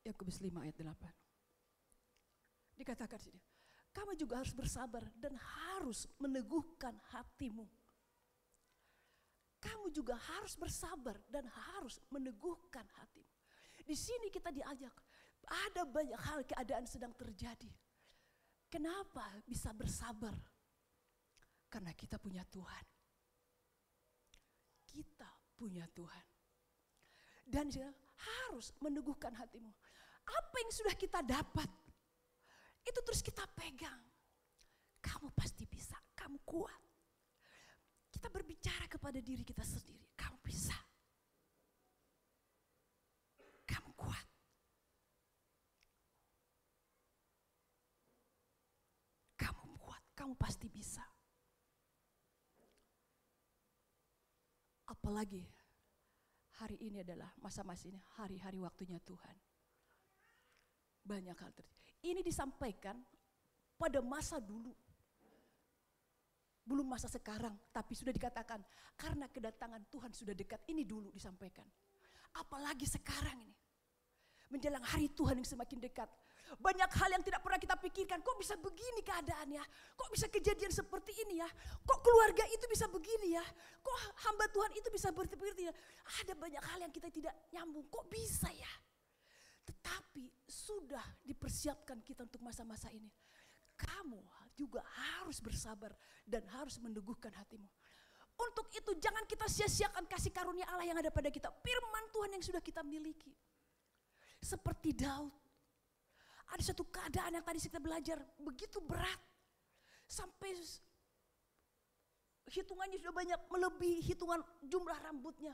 Yakobus 5 ayat 8. Dikatakan sini, kamu juga harus bersabar dan harus meneguhkan hatimu. Kamu juga harus bersabar dan harus meneguhkan hatimu. Di sini kita diajak, ada banyak hal keadaan sedang terjadi. Kenapa bisa bersabar? Karena kita punya Tuhan. Kita punya Tuhan. Dan harus meneguhkan hatimu. Apa yang sudah kita dapat, itu terus kita pegang. Kamu pasti bisa, kamu kuat. Kita berbicara kepada diri kita sendiri, kamu bisa. Kamu kuat. Kamu kuat, kamu pasti bisa. Apalagi hari ini adalah masa-masa ini, hari-hari waktunya Tuhan. Banyak hal terjadi. Ini disampaikan pada masa dulu. Belum masa sekarang, tapi sudah dikatakan karena kedatangan Tuhan sudah dekat, ini dulu disampaikan. Apalagi sekarang ini, menjelang hari Tuhan yang semakin dekat. Banyak hal yang tidak pernah kita pikirkan, kok bisa begini keadaannya, kok bisa kejadian seperti ini ya, kok keluarga itu bisa begini ya, kok hamba Tuhan itu bisa seperti ya. Ada banyak hal yang kita tidak nyambung, kok bisa ya. Tetapi sudah dipersiapkan kita untuk masa-masa ini. Kamu juga harus bersabar dan harus meneguhkan hatimu. Untuk itu jangan kita sia-siakan kasih karunia Allah yang ada pada kita. Firman Tuhan yang sudah kita miliki. Seperti Daud. Ada satu keadaan yang tadi kita belajar begitu berat. Sampai hitungannya sudah banyak melebihi hitungan jumlah rambutnya.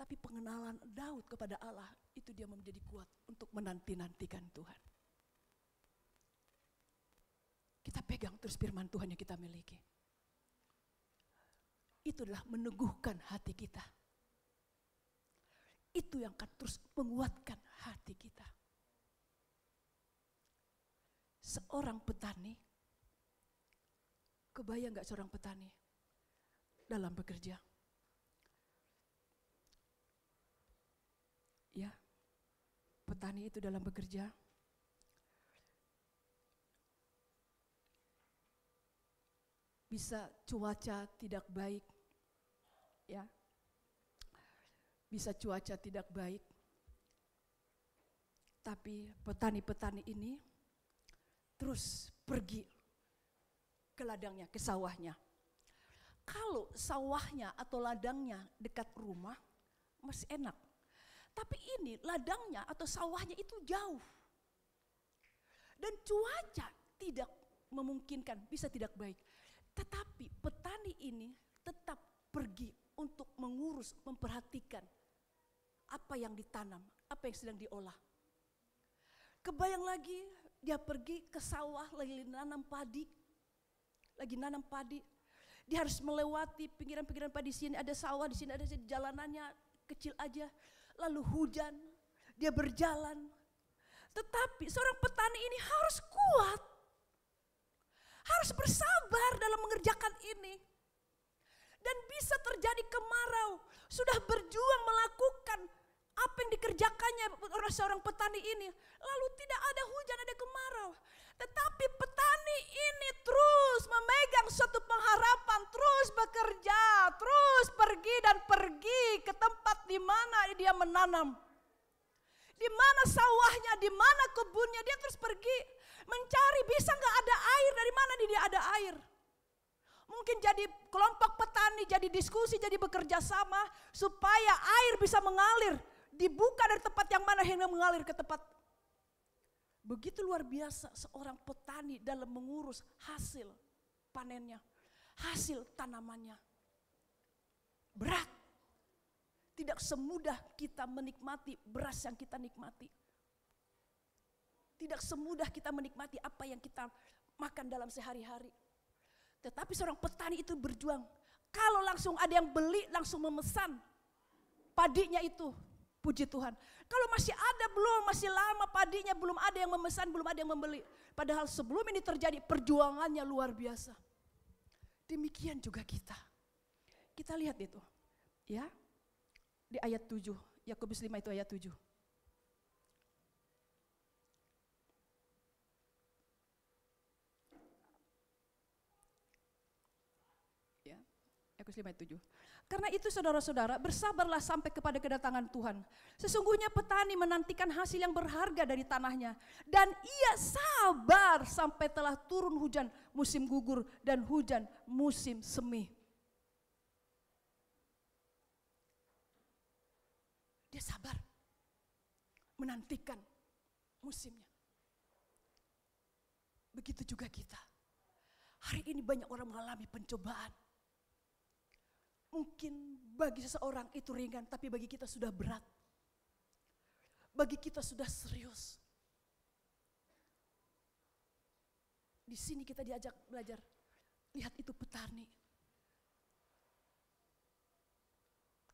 Tapi pengenalan Daud kepada Allah itu dia menjadi kuat untuk menanti-nantikan Tuhan. Kita pegang terus firman Tuhan yang kita miliki. Itu adalah meneguhkan hati kita. Itu yang akan terus menguatkan hati kita. Seorang petani, kebayang gak seorang petani dalam bekerja? Ya, petani itu dalam bekerja, bisa cuaca tidak baik, ya, bisa cuaca tidak baik, tapi petani-petani ini terus pergi ke ladangnya, ke sawahnya. Kalau sawahnya atau ladangnya dekat rumah, masih enak. Tapi ini ladangnya atau sawahnya itu jauh. Dan cuaca tidak memungkinkan, bisa tidak baik. Tetapi petani ini tetap pergi untuk mengurus, memperhatikan apa yang ditanam, apa yang sedang diolah. Kebayang lagi dia pergi ke sawah lagi nanam padi. Dia harus melewati pinggiran-pinggiran padi, di sini ada sawah, di sini ada jalanannya kecil aja. Lalu hujan, dia berjalan. Tetapi seorang petani ini harus kuat. Harus bersabar dalam mengerjakan ini. Dan bisa terjadi kemarau. Sudah berjuang melakukan apa yang dikerjakannya oleh seorang petani ini. Lalu tidak ada hujan, ada kemarau. Tetapi petani ini terus memegang suatu pengharapan. Terus bekerja, terus pergi dan pergi ke tempat di mana dia menanam. Di mana sawahnya, di mana kebunnya, dia terus pergi. Mencari bisa gak ada air, dari mana dia ada air. Mungkin jadi kelompok petani, jadi diskusi, jadi bekerja sama supaya air bisa mengalir. Dibuka dari tempat yang mana hingga mengalir ke tempat. Begitu luar biasa seorang petani dalam mengurus hasil panennya, hasil tanamannya. Berat. Tidak semudah kita menikmati beras yang kita nikmati. Tidak semudah kita menikmati apa yang kita makan dalam sehari-hari. Tetapi seorang petani itu berjuang. Kalau langsung ada yang beli, langsung memesan padinya itu. Puji Tuhan. Kalau masih ada belum, masih lama padinya, belum ada yang memesan, belum ada yang membeli. Padahal sebelum ini terjadi perjuangannya luar biasa. Demikian juga kita. Kita lihat itu. Ya. Di ayat 7. Yakobus 5 itu ayat 7. Yakobus 5 ayat 7. Karena itu saudara-saudara, bersabarlah sampai kepada kedatangan Tuhan. Sesungguhnya petani menantikan hasil yang berharga dari tanahnya. Dan ia sabar sampai telah turun hujan musim gugur dan hujan musim semi. Dia sabar menantikan musimnya. Begitu juga kita. Hari ini banyak orang mengalami pencobaan. Mungkin bagi seseorang itu ringan, tapi bagi kita sudah berat. Bagi kita sudah serius. Di sini kita diajak belajar. Lihat itu petani.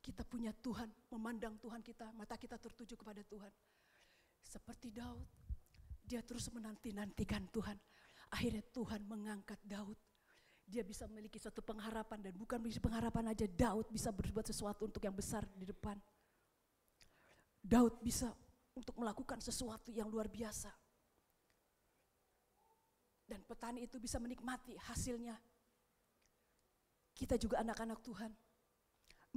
Kita punya Tuhan, memandang Tuhan kita, mata kita tertuju kepada Tuhan. Seperti Daud, dia terus menanti-nantikan Tuhan. Akhirnya Tuhan mengangkat Daud. Dia bisa memiliki suatu pengharapan, dan bukan memiliki pengharapan aja, Daud bisa berbuat sesuatu untuk yang besar di depan. Daud bisa untuk melakukan sesuatu yang luar biasa. Dan petani itu bisa menikmati hasilnya. Kita juga anak-anak Tuhan,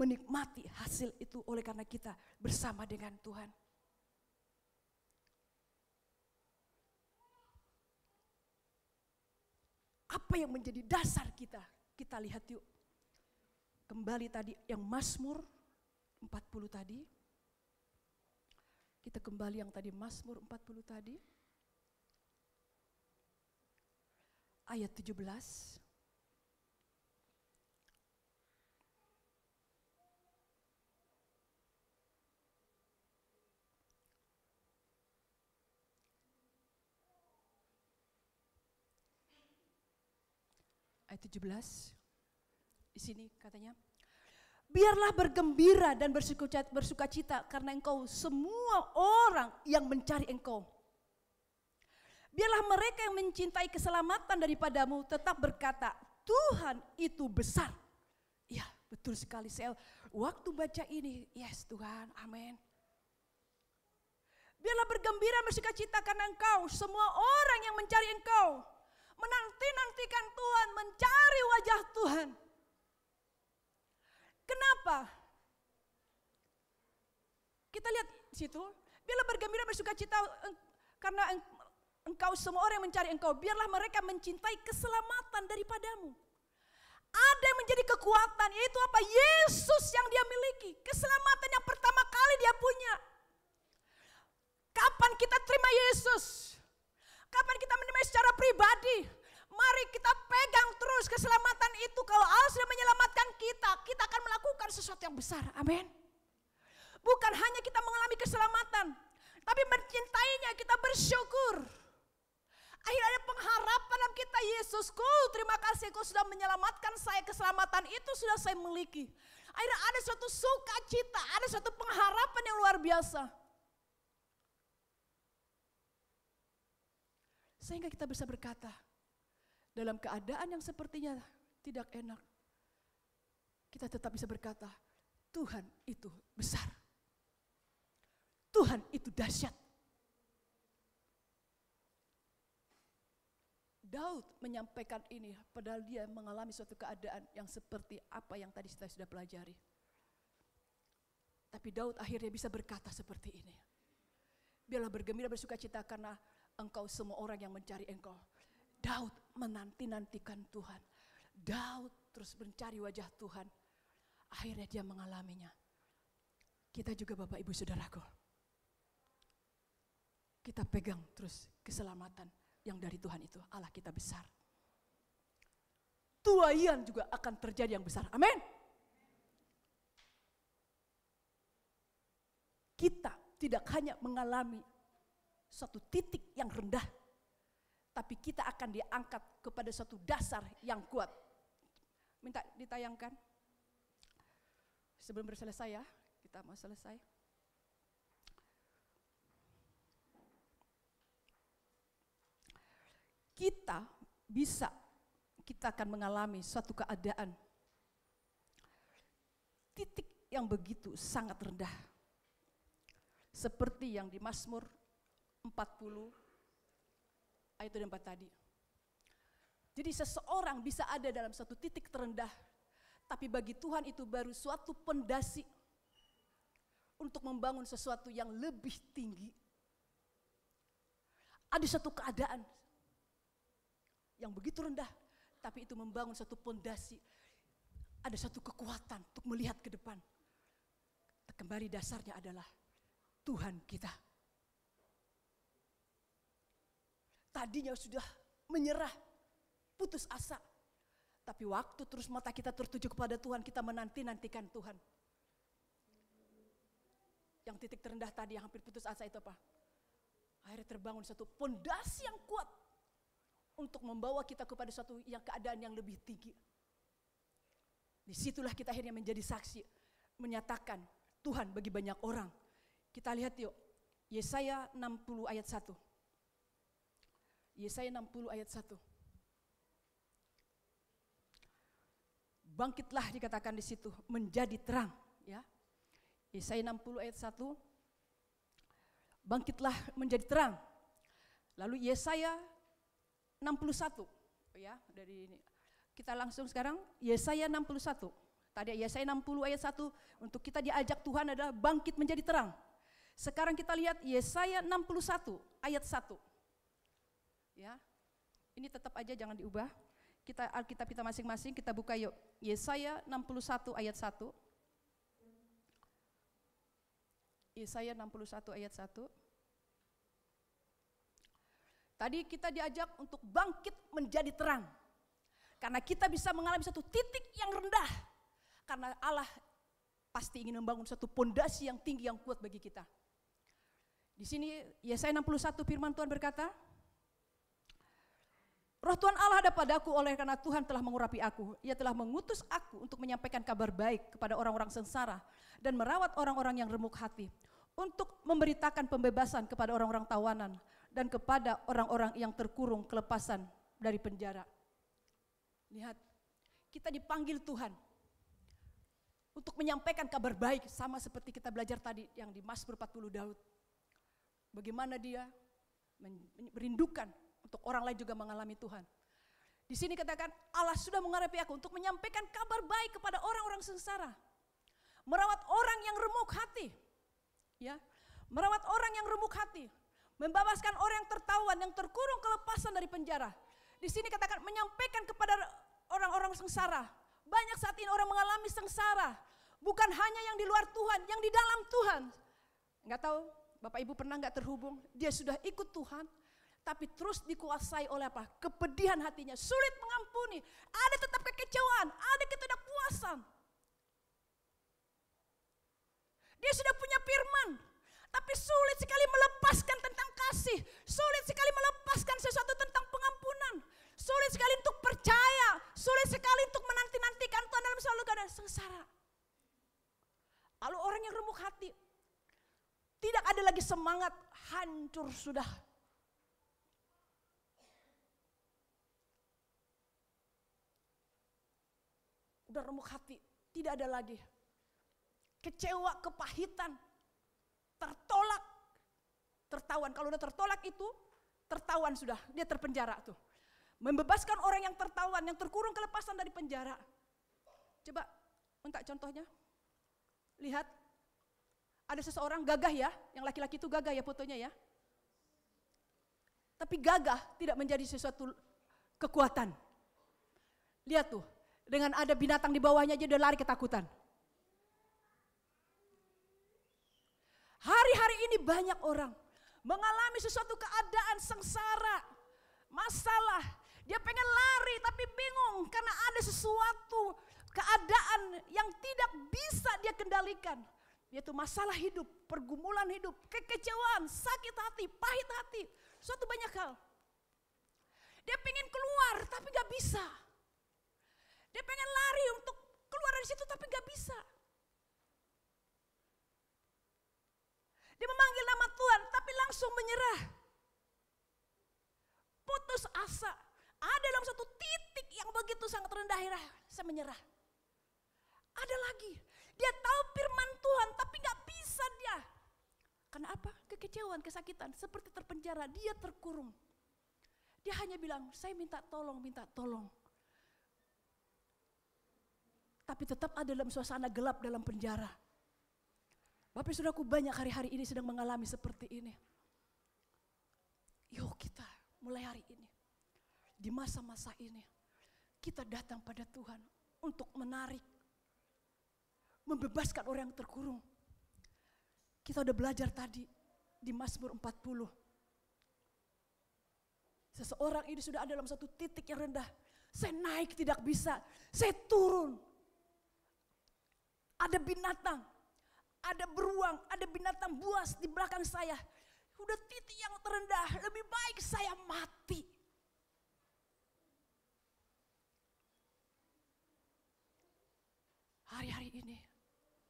menikmati hasil itu oleh karena kita bersama dengan Tuhan. Apa yang menjadi dasar kita? Kita lihat yuk. Kembali tadi yang Mazmur 40 tadi. Kita kembali yang tadi Mazmur 40 tadi. Ayat 17. Ayat 17. Di sini katanya, biarlah bergembira dan bersukacita karena engkau semua orang yang mencari engkau. Biarlah mereka yang mencintai keselamatan daripadamu tetap berkata, Tuhan itu besar. Ya, betul sekali. Saya waktu baca ini, yes Tuhan, amin. Biarlah bergembira bersukacita karena engkau semua orang yang mencari engkau. Menanti-nantikan Tuhan, mencari wajah Tuhan. Kenapa? Kita lihat di situ, biarlah bergembira bersukacita karena engkau semua orang yang mencari engkau. Biarlah mereka mencintai keselamatan daripadamu. Ada yang menjadi kekuatan, yaitu apa? Yesus yang dia miliki. Keselamatan yang pertama kali dia punya. Kapan kita terima Yesus? Kapan kita menerima secara pribadi? Mari kita pegang terus keselamatan itu. Kalau Allah sudah menyelamatkan kita, kita akan melakukan sesuatu yang besar. Amin. Bukan hanya kita mengalami keselamatan, tapi mencintainya, kita bersyukur. Akhirnya ada pengharapan dalam kita, Yesusku, terima kasih Kau sudah menyelamatkan saya, keselamatan itu sudah saya miliki. Akhirnya ada suatu sukacita, ada suatu pengharapan yang luar biasa. Sehingga kita bisa berkata, dalam keadaan yang sepertinya tidak enak, kita tetap bisa berkata, Tuhan itu besar. Tuhan itu dahsyat. Daud menyampaikan ini padahal dia mengalami suatu keadaan yang seperti apa yang tadi kita sudah pelajari. Tapi Daud akhirnya bisa berkata seperti ini. Biarlah bergembira bersukacita karena engkau semua orang yang mencari engkau. Daud menanti-nantikan Tuhan. Daud terus mencari wajah Tuhan. Akhirnya dia mengalaminya. Kita juga Bapak Ibu Saudaraku. Kita pegang terus keselamatan yang dari Tuhan itu. Allah kita besar. Tuaian juga akan terjadi yang besar. Amin. Kita tidak hanya mengalami suatu titik yang rendah, tapi kita akan diangkat kepada suatu dasar yang kuat. Minta ditayangkan. Sebelum berselesai ya, kita mau selesai. Kita akan mengalami suatu keadaan titik yang begitu sangat rendah. Seperti yang di Mazmur 40 ayat 4 tadi. Jadi seseorang bisa ada dalam suatu titik terendah, tapi bagi Tuhan itu baru suatu pondasi untuk membangun sesuatu yang lebih tinggi. Ada satu keadaan yang begitu rendah, tapi itu membangun satu pondasi. Ada satu kekuatan untuk melihat ke depan. Kembali dasarnya adalah Tuhan kita. Tadinya sudah menyerah, putus asa. Tapi waktu terus mata kita tertuju kepada Tuhan, kita menanti-nantikan Tuhan. Yang titik terendah tadi yang hampir putus asa itu apa? Akhirnya terbangun satu pondasi yang kuat untuk membawa kita kepada suatu keadaan yang lebih tinggi. Disitulah kita akhirnya menjadi saksi, menyatakan Tuhan bagi banyak orang. Kita lihat yuk, Yesaya 60 ayat 1. Yesaya 60 ayat 1. Bangkitlah dikatakan di situ, menjadi terang. Ya. Yesaya 60 ayat 1. Bangkitlah menjadi terang. Lalu Yesaya 61. Ya, dari ini. Kita langsung sekarang Yesaya 61. Tadi Yesaya 60 ayat 1, untuk kita diajak Tuhan adalah bangkit menjadi terang. Sekarang kita lihat Yesaya 61 ayat 1. Ya. Ini tetap aja jangan diubah. Alkitab kita masing-masing, kita buka yuk. Yesaya 61 ayat 1. Yesaya 61 ayat 1. Tadi kita diajak untuk bangkit menjadi terang. Karena kita bisa mengalami satu titik yang rendah. Karena Allah pasti ingin membangun satu pondasi yang tinggi yang kuat bagi kita. Di sini Yesaya 61 firman Tuhan berkata, Roh Tuhan Allah ada padaku oleh karena Tuhan telah mengurapi aku. Ia telah mengutus aku untuk menyampaikan kabar baik kepada orang-orang sengsara dan merawat orang-orang yang remuk hati. Untuk memberitakan pembebasan kepada orang-orang tawanan dan kepada orang-orang yang terkurung kelepasan dari penjara. Lihat, kita dipanggil Tuhan untuk menyampaikan kabar baik, sama seperti kita belajar tadi yang di Mazmur 40 Daud. Bagaimana dia merindukan untuk orang lain juga mengalami Tuhan. Di sini katakan Allah sudah mengurapi aku untuk menyampaikan kabar baik kepada orang-orang sengsara. Merawat orang yang remuk hati. Ya, merawat orang yang remuk hati. Membebaskan orang yang tertawan, yang terkurung kelepasan dari penjara. Di sini katakan menyampaikan kepada orang-orang sengsara. Banyak saat ini orang mengalami sengsara. Bukan hanya yang di luar Tuhan, yang di dalam Tuhan. Enggak tahu Bapak Ibu pernah enggak terhubung, dia sudah ikut Tuhan, tapi terus dikuasai oleh apa? Kepedihan hatinya, sulit mengampuni, ada tetap kekecewaan, ada ketidakpuasan. Dia sudah punya firman, tapi sulit sekali melepaskan tentang kasih, sulit sekali melepaskan sesuatu tentang pengampunan, sulit sekali untuk percaya, sulit sekali untuk menanti-nantikan Tuhan dalam selalu keadaan sengsara. Lalu orang yang remuk hati, tidak ada lagi semangat, hancur sudah. Udah remuk hati, tidak ada lagi. Kecewa, kepahitan, tertolak, tertawan. Kalau udah tertolak itu, tertawan sudah, dia terpenjara tuh. Membebaskan orang yang tertawan, yang terkurung kelepasan dari penjara. Coba, minta contohnya. Lihat, ada seseorang gagah ya, yang laki-laki itu gagah ya fotonya ya. Tapi gagah tidak menjadi sesuatu kekuatan. Lihat tuh, dengan ada binatang di bawahnya aja udah lari ketakutan. Hari-hari ini banyak orang mengalami sesuatu keadaan sengsara, masalah. Dia pengen lari tapi bingung karena ada sesuatu keadaan yang tidak bisa dia kendalikan. Yaitu masalah hidup, pergumulan hidup, kekecewaan, sakit hati, pahit hati, suatu banyak hal. Dia pengen keluar tapi gak bisa. Dia pengen lari untuk keluar dari situ tapi gak bisa. Dia memanggil nama Tuhan tapi langsung menyerah. Putus asa. Ada dalam satu titik yang begitu sangat rendah, saya menyerah. Ada lagi. Dia tahu firman Tuhan tapi gak bisa dia. Karena apa? Kekecewaan, kesakitan, seperti terpenjara, dia terkurung. Dia hanya bilang, saya minta tolong, minta tolong. Tapi tetap ada dalam suasana gelap dalam penjara. Bapak saudaraku, banyak hari-hari ini sedang mengalami seperti ini. Yuk kita mulai hari ini, di masa-masa ini, kita datang pada Tuhan untuk menarik, membebaskan orang yang terkurung. Kita udah belajar tadi di Mazmur 40. Seseorang ini sudah ada dalam satu titik yang rendah. Saya naik tidak bisa, saya turun. Ada binatang, ada beruang, ada binatang buas di belakang saya. Udah titik yang terendah, lebih baik saya mati. Hari-hari ini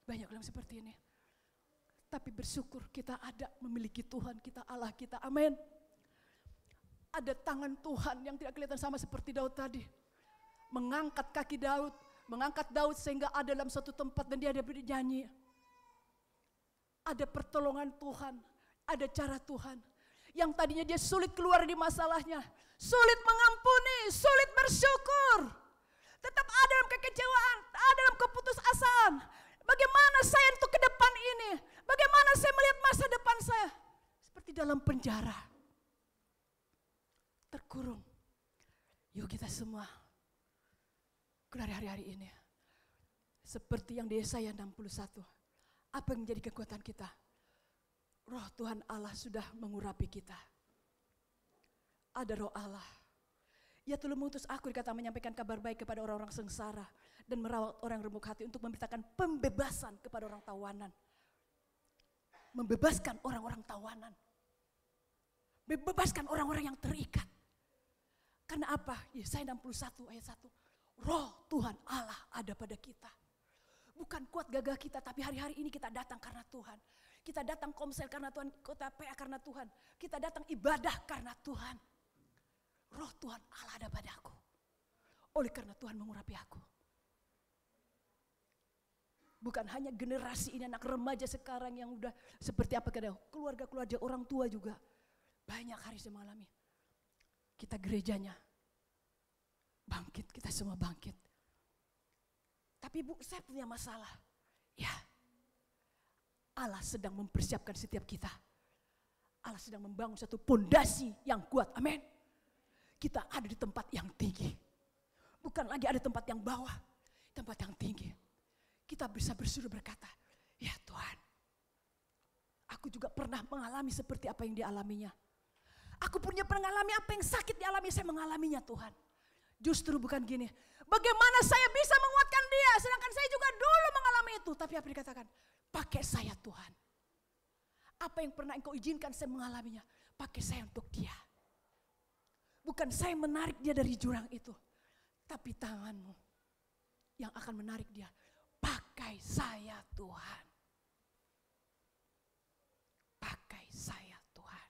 banyak orang seperti ini. Tapi bersyukur kita ada memiliki Tuhan kita, Allah kita. Amin. Ada tangan Tuhan yang tidak kelihatan sama seperti Daud tadi. Mengangkat kaki Daud, mengangkat Daud sehingga ada dalam suatu tempat dan dia ada bernyanyi. Ada pertolongan Tuhan, ada cara Tuhan. Yang tadinya dia sulit keluar di masalahnya, sulit mengampuni, sulit bersyukur. Tetap ada dalam kekecewaan, ada dalam keputusasaan. Bagaimana saya untuk ke depan ini? Bagaimana saya melihat masa depan saya? Seperti dalam penjara. Terkurung. Yuk kita semua Dari hari-hari ini, seperti yang di Yesaya 61, apa yang menjadi kekuatan kita? Roh Tuhan Allah sudah mengurapi kita. Ada roh Allah. Ia telah mengutus aku, dikata, menyampaikan kabar baik kepada orang-orang sengsara dan merawat orang remuk hati, untuk memberitakan pembebasan kepada orang tawanan. Membebaskan orang-orang tawanan. Membebaskan orang-orang yang terikat. Karena apa? Yesaya 61 ayat 1. Roh Tuhan Allah ada pada kita. Bukan kuat gagah kita, tapi hari-hari ini kita datang karena Tuhan. Kita datang komsel karena Tuhan, kota PA karena Tuhan. Kita datang ibadah karena Tuhan. Roh Tuhan Allah ada pada aku. Oleh karena Tuhan mengurapi aku. Bukan hanya generasi ini, anak remaja sekarang yang udah seperti apa, keluarga-keluarga orang tua juga. Banyak hari saya mengalami. Kita gerejanya bangkit, kita semua bangkit. Tapi Bu, saya punya masalah. Ya, Allah sedang mempersiapkan setiap kita. Allah sedang membangun satu pondasi yang kuat, amin. Kita ada di tempat yang tinggi. Bukan lagi ada tempat yang bawah, tempat yang tinggi. Kita bisa bersuruh berkata, ya Tuhan, aku juga pernah mengalami seperti apa yang dialaminya. Aku punya pengalaman apa yang sakit dialami, saya mengalaminya Tuhan. Justru bukan gini, bagaimana saya bisa menguatkan dia, sedangkan saya juga dulu mengalami itu. Tapi apa dikatakan? Pakai saya Tuhan. Apa yang pernah engkau izinkan saya mengalaminya, pakai saya untuk dia. Bukan saya menarik dia dari jurang itu, tapi tanganmu yang akan menarik dia. Pakai saya Tuhan. Pakai saya Tuhan.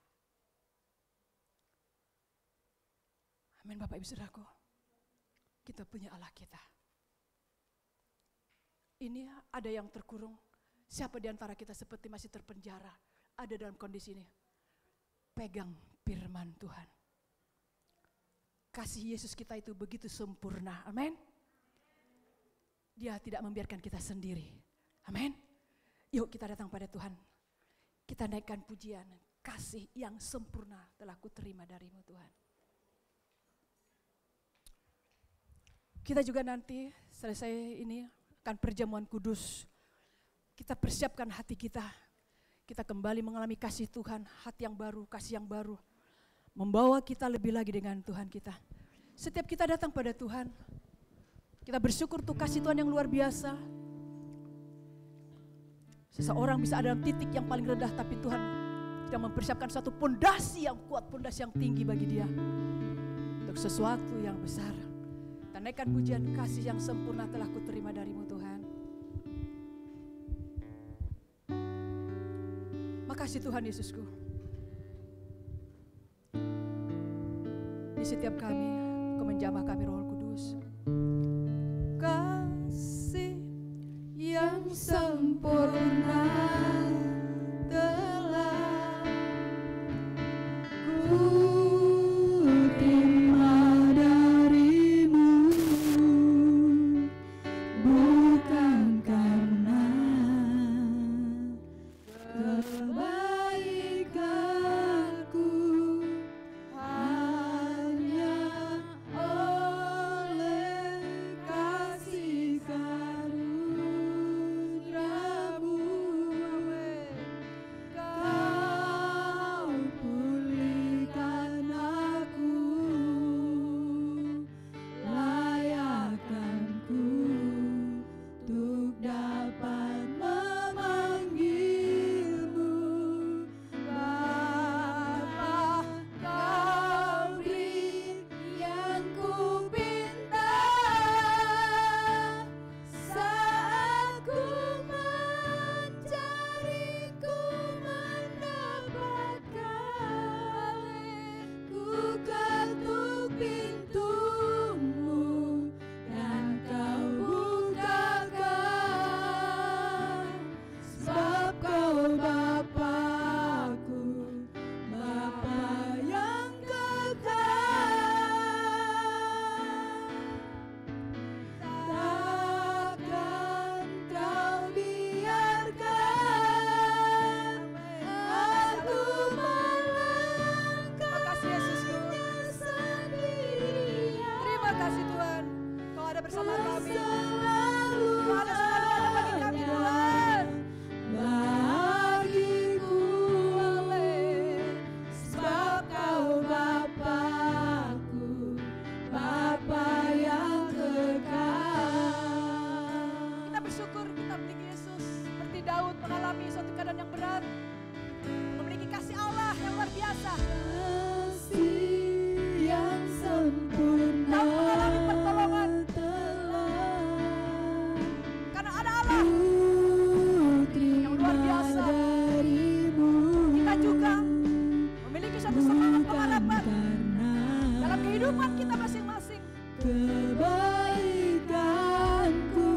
Amin Bapak Ibu Saudaraku. Kita punya Allah kita. Ini ada yang terkurung. Siapa di antara kita seperti masih terpenjara, ada dalam kondisi ini? Pegang firman Tuhan. Kasih Yesus kita itu begitu sempurna. Amin. Dia tidak membiarkan kita sendiri. Amin. Yuk kita datang pada Tuhan. Kita naikkan pujian. Kasih yang sempurna telah kuterima darimu Tuhan. Kita juga nanti selesai ini akan perjamuan kudus. Kita persiapkan hati kita. Kita kembali mengalami kasih Tuhan, hati yang baru, kasih yang baru. Membawa kita lebih lagi dengan Tuhan kita. Setiap kita datang pada Tuhan, kita bersyukur untuk kasih Tuhan yang luar biasa. Seseorang bisa ada dalam titik yang paling rendah, tapi Tuhan sedang mempersiapkan suatu pondasi yang kuat, pondasi yang tinggi bagi dia. Untuk sesuatu yang besar. Naikkan pujian, kasih yang sempurna telah kuterima darimu Tuhan. Makasih Tuhan Yesusku. Di setiap kami, Kau menjamah kami Roh Kudus. Kasih yang sempurna telah kuterima darimu, bukan karena kebaikanku, hanya oleh kasih karunia-Mu Daud mengalami suatu keadaan yang berat, memiliki kasih Allah yang luar biasa. Kasih yang sempurna Daud mengalami pertolongan karena ada Allah yang luar biasa. Kita juga memiliki suatu semangat pengharapan dalam kehidupan kita masing-masing. Kebaikanku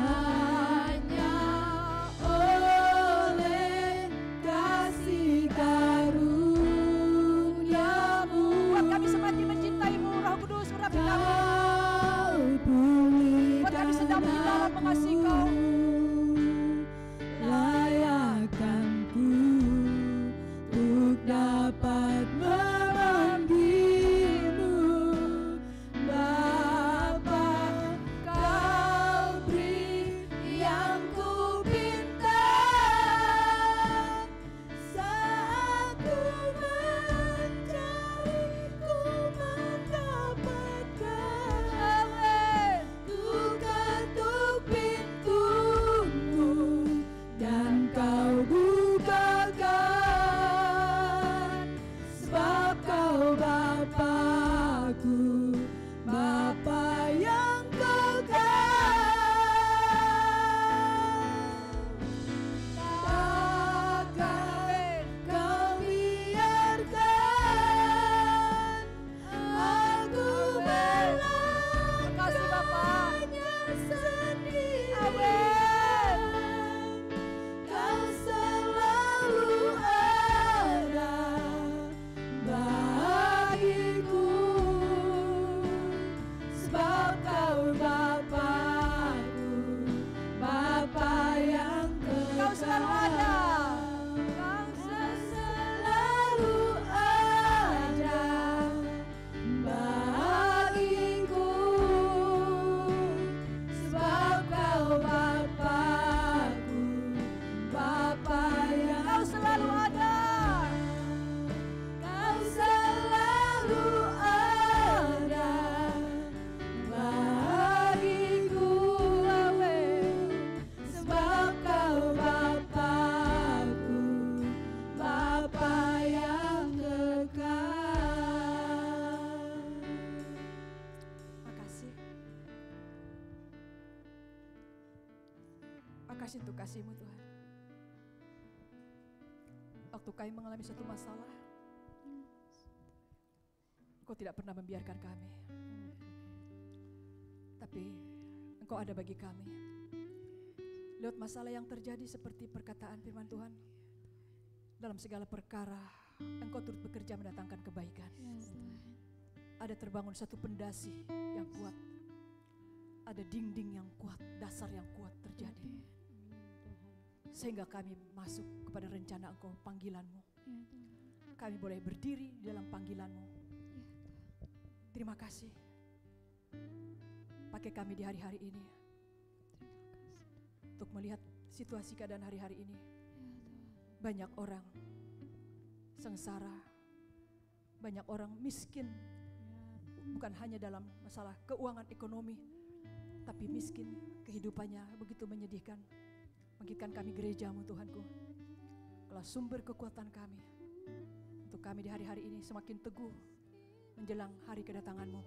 hanya oleh kasih karuniamu. Buat kami semakin mencintaimu, Roh Kudus urapi kami. Buat kami sedang di dalam mengasihi Kau. Layakkanku untuk dapat memanggilmu Bapa. Kau beri yang ku pinta saat ku mencari, ku mendapatkan. Ku ketuk pintumu dan kau bukakan, sebab kau Bapa-Ku, Bapa yang kekal. Takkan kau biarkan aku Kasih Bapa. melakukannya sendiri. Amin. Kau selalu ada bagiku, sebab kau Bapa-Ku, Bapa yang kekal. Kau selalu ada. Kau selalu ada bagiku, sebab kau Bapa-Ku, Bapa yang Kau selalu ada. Kau selalu ada bagiku, sebab kau Bapa-Ku, Bapa yang kekal. Makasih. Makasih untuk kasih-Mu Tuhan. Waktu kami mengalami suatu masalah, Engkau tidak pernah membiarkan kami. Tapi Engkau ada bagi kami. Lewat masalah yang terjadi seperti perkataan firman Tuhan, dalam segala perkara Engkau turut bekerja mendatangkan kebaikan. Ada terbangun satu pondasi yang kuat, ada dinding yang kuat, dasar yang kuat terjadi, sehingga kami masuk kepada rencana Engkau, panggilan-Mu. Kami boleh berdiri di dalam panggilan-Mu. Terima kasih. Pakai kami di hari-hari ini untuk melihat situasi keadaan hari-hari ini. Banyak orang sengsara, banyak orang miskin, bukan hanya dalam masalah keuangan ekonomi, tapi miskin, kehidupannya begitu menyedihkan. Bangkitkan kami gereja-Mu Tuhanku, kalau sumber kekuatan kami, untuk kami di hari-hari ini semakin teguh menjelang hari kedatangan-Mu.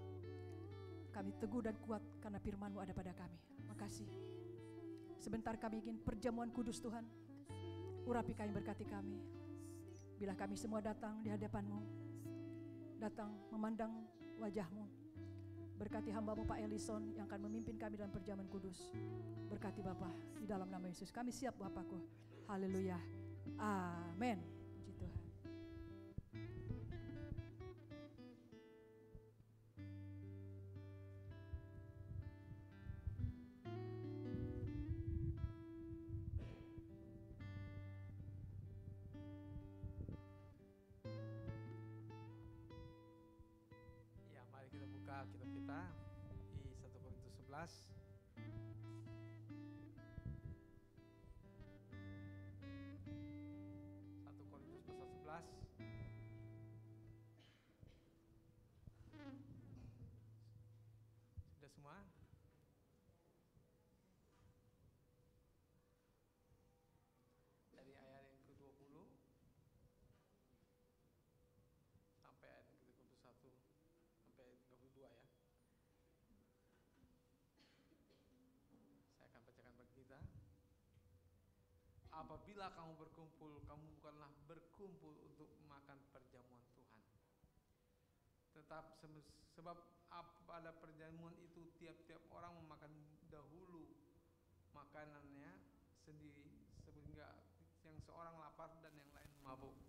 Kami teguh dan kuat karena firman-Mu ada pada kami. Makasih. Sebentar kami ingin perjamuan kudus Tuhan. Urapi kami, berkati kami. Bila kami semua datang di hadapan-Mu, datang memandang wajah-Mu, berkati hamba-Mu Pak Elison yang akan memimpin kami dalam perjamuan kudus. Berkati Bapa, di dalam nama Yesus. Kami siap Bapakku. Haleluya. Amin. Puji Tuhan. Ya, mari kita buka kitab kita di 1 Korintus 11. 1 apabila kamu berkumpul, kamu bukanlah berkumpul untuk makan perjamuan Tuhan. Sebab pada perjamuan itu tiap-tiap orang memakan dahulu makanannya sendiri, sehingga yang seorang lapar dan yang lain mabuk.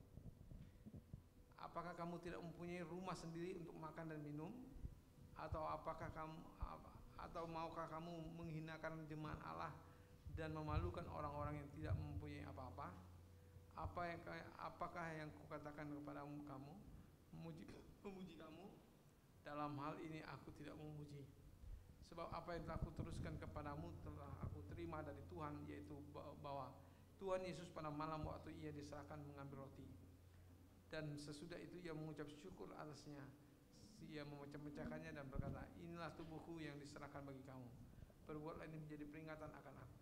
Apakah kamu tidak mempunyai rumah sendiri untuk makan dan minum? Atau maukah kamu menghinakan jemaat Allah dan memalukan orang-orang yang tidak mempunyai apa-apa? Apakah yang kukatakan kepadamu kamu memuji kamu? Dalam hal ini aku tidak memuji. Sebab apa yang telah aku teruskan kepadamu telah aku terima dari Tuhan, yaitu bahwa Tuhan Yesus pada malam waktu ia diserahkan mengambil roti, dan sesudah itu ia mengucap syukur atasnya. Ia memecah-mecahkannya dan berkata, inilah tubuhku yang diserahkan bagi kamu. Perbuatlah ini menjadi peringatan akan aku.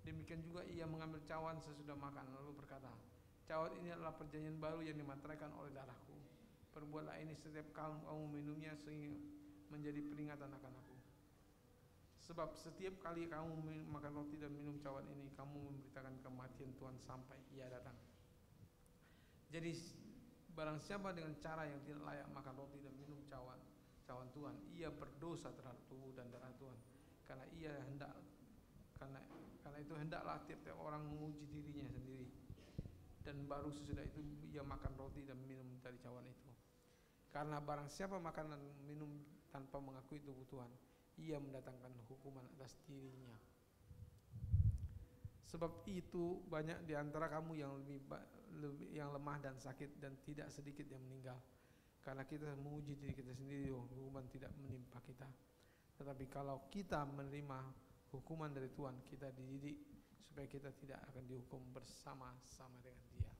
Demikian juga ia mengambil cawan sesudah makan, lalu berkata, cawan ini adalah perjanjian baru yang dimateraikan oleh darahku. Perbuatlah ini setiap kali kamu minumnya sehingga menjadi peringatan akan aku. Sebab setiap kali kamu makan roti dan minum cawan ini, kamu memberitakan kematian Tuhan sampai ia datang. Jadi barang siapa dengan cara yang tidak layak makan roti dan minum cawan Tuhan, ia berdosa terhadap tubuh dan darah Tuhan. Karena itu hendaklah tiap-tiap orang menguji dirinya sendiri, dan baru sesudah itu ia makan roti dan minum dari cawan itu. Karena barang siapa makan dan minum tanpa mengakui tubuh Tuhan, ia mendatangkan hukuman atas dirinya. Sebab itu banyak di antara kamu yang lemah dan sakit, dan tidak sedikit yang meninggal. Karena kita menguji diri kita sendiri, hukuman tidak menimpa kita. Tetapi kalau kita menerima hukuman dari Tuhan, kita dididik supaya kita tidak akan dihukum bersama-sama dengan Dia.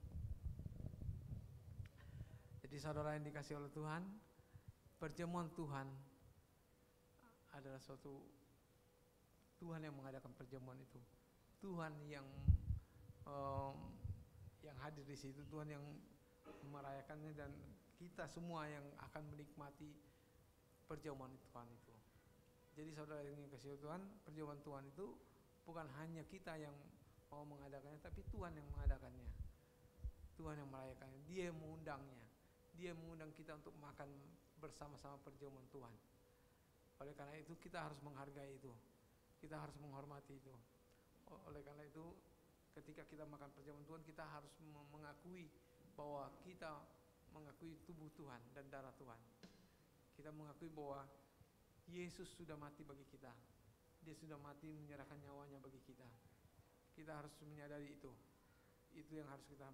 Jadi saudara yang dikasihi oleh Tuhan, perjamuan Tuhan adalah suatu Tuhan yang mengadakan perjamuan itu. Tuhan yang hadir di situ, Tuhan yang merayakannya, dan kita semua yang akan menikmati perjamuan Tuhan itu. Jadi saudara yang dikasihi Tuhan, perjamuan Tuhan itu bukan hanya kita yang mau mengadakannya, tapi Tuhan yang mengadakannya. Tuhan yang merayakannya, Dia yang mengundangnya. Dia mengundang kita untuk makan bersama-sama perjamuan Tuhan. Oleh karena itu kita harus menghargai itu, kita harus menghormati itu. Oleh karena itu ketika kita makan perjamuan Tuhan, kita harus mengakui bahwa kita mengakui tubuh Tuhan dan darah Tuhan. Kita mengakui bahwa Yesus sudah mati bagi kita. Dia sudah mati menyerahkan nyawanya bagi kita. Kita harus menyadari itu. Itu yang harus kita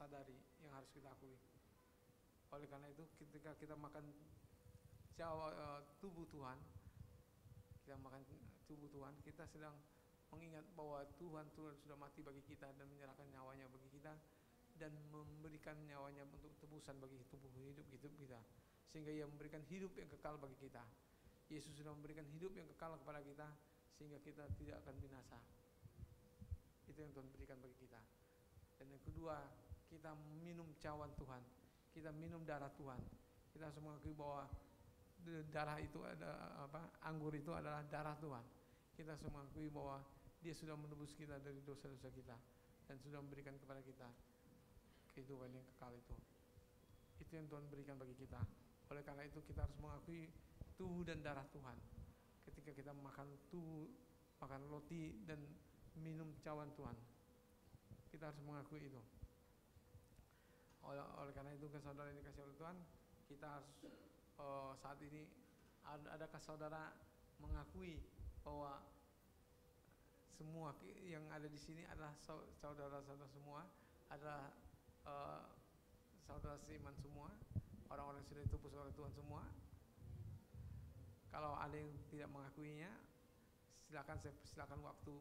sadari, yang harus kita akui. Oleh karena itu ketika kita makan tubuh Tuhan, kita sedang mengingat bahwa Tuhan sudah mati bagi kita dan menyerahkan nyawanya bagi kita, dan memberikan nyawanya untuk tebusan bagi tubuh hidup kita, sehingga Ia memberikan hidup yang kekal bagi kita. Yesus sudah memberikan hidup yang kekal kepada kita, sehingga kita tidak akan binasa. Itu yang Tuhan berikan bagi kita. Dan yang kedua, kita minum cawan Tuhan, kita minum darah Tuhan. Kita harus mengakui bahwa darah itu anggur itu adalah darah Tuhan. Kita harus mengakui bahwa Dia sudah menebus kita dari dosa-dosa kita, dan sudah memberikan kepada kita kehidupan yang kekal itu. Itu yang Tuhan berikan bagi kita. Oleh karena itu kita harus mengakui tubuh dan darah Tuhan. Ketika kita makan roti dan minum cawan Tuhan, kita harus mengakui itu. Oleh karena itu, saudara yang dikasihi oleh Tuhan, kita harus saat ini, adakah saudara mengakui bahwa semua yang ada di sini adalah saudara-saudara semua, adalah saudara seiman semua, orang-orang yang sudah ditebus oleh Tuhan semua? Kalau ada yang tidak mengakuinya, silakan waktu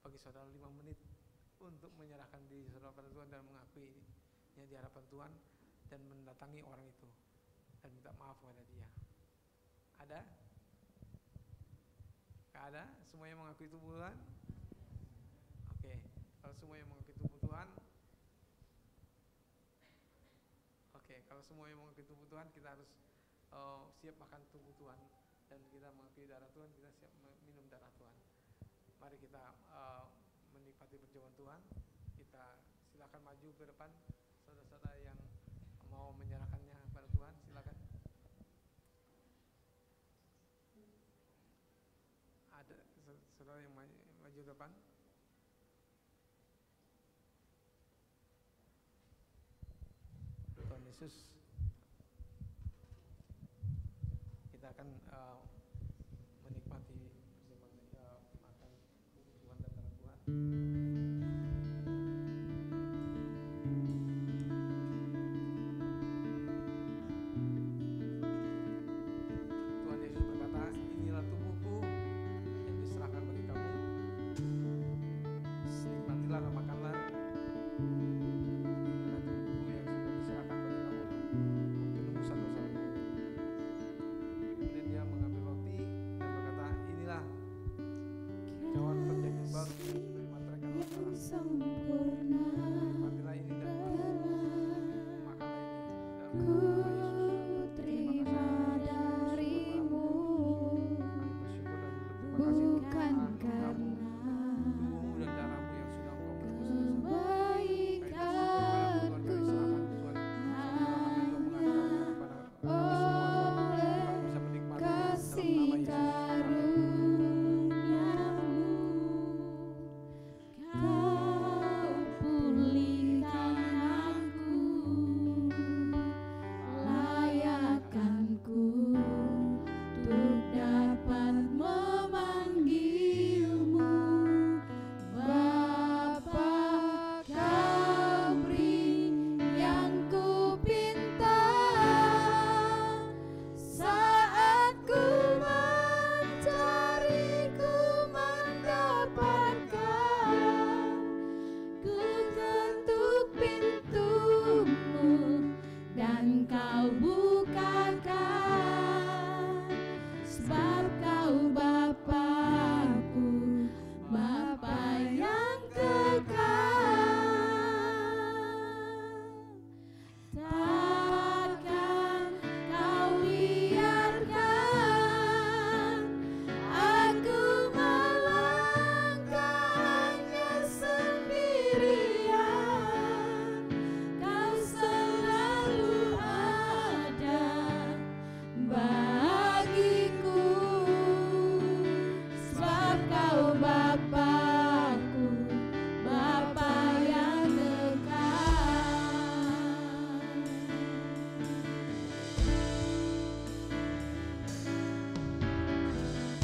bagi saudara 5 menit untuk menyerahkan diri saudara pada Tuhan dan mengakuinya di hadapan Tuhan, dan mendatangi orang itu dan minta maaf kepada dia. Ada? Gak ada? Semuanya mengakui tubuh Tuhan? Oke, kalau semuanya mengakui tubuh Tuhan, kalau semuanya mengakui tubuh Tuhan, kita harus siap makan tubuh Tuhan, dan kita mengakui darah Tuhan, kita siap minum darah Tuhan. Mari kita menikmati menikmati perjamuan Tuhan. Kita silakan maju ke depan, saudara-saudara yang mau menyerahkannya kepada Tuhan, silakan. Ada saudara yang maju ke depan. Tuhan Yesus, kita akan menikmati perjamuan makan Tuhan dan darah Tuhan. Tuhan Yesus berkata, inilah tubuhku yang diserahkan bagi kamu. Nikmatilah dan makanlah. Inilah tubuhku yang sudah diserahkan bagi kamu untuk penebusan dosamu. Kemudian dia mengambil roti dan berkata, inilah cawan perjanjian baru yang sudah dimateraikan oleh Allah. Sempurna Nikmatilah ini dan makanlah ini dalam ku nama Yesus. terima darimu, Kami bersyukur dan berterima kasih untuk bukan kamu, karena tubuhmu dan darahmu yang sudah engkau menebus dosa. kebaikanku, oleh kasih karuniamu kau pulihkan aku, layakkanku untuk dapat memanggilmu Bapa. Kau beri yang ku pinta saat ku mencari, ku mendapatkan. Ku ketuk pintumu dan kau bukakan, sebab kau Bapakku, Bapa yang kekal. Takkan kau biarkan aku melangkahnya sendirian. Kau selalu ada bagiku, sebab kau Bapakku, Bapa yang kekal.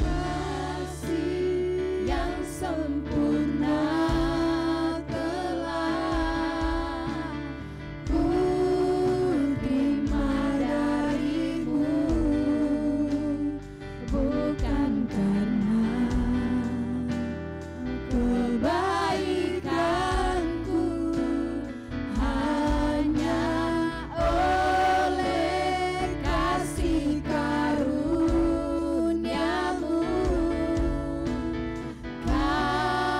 Kasih yang sempurna telah ku terima darimu, bukan karena kebaikanku, hanya oleh kasih karuniamu kau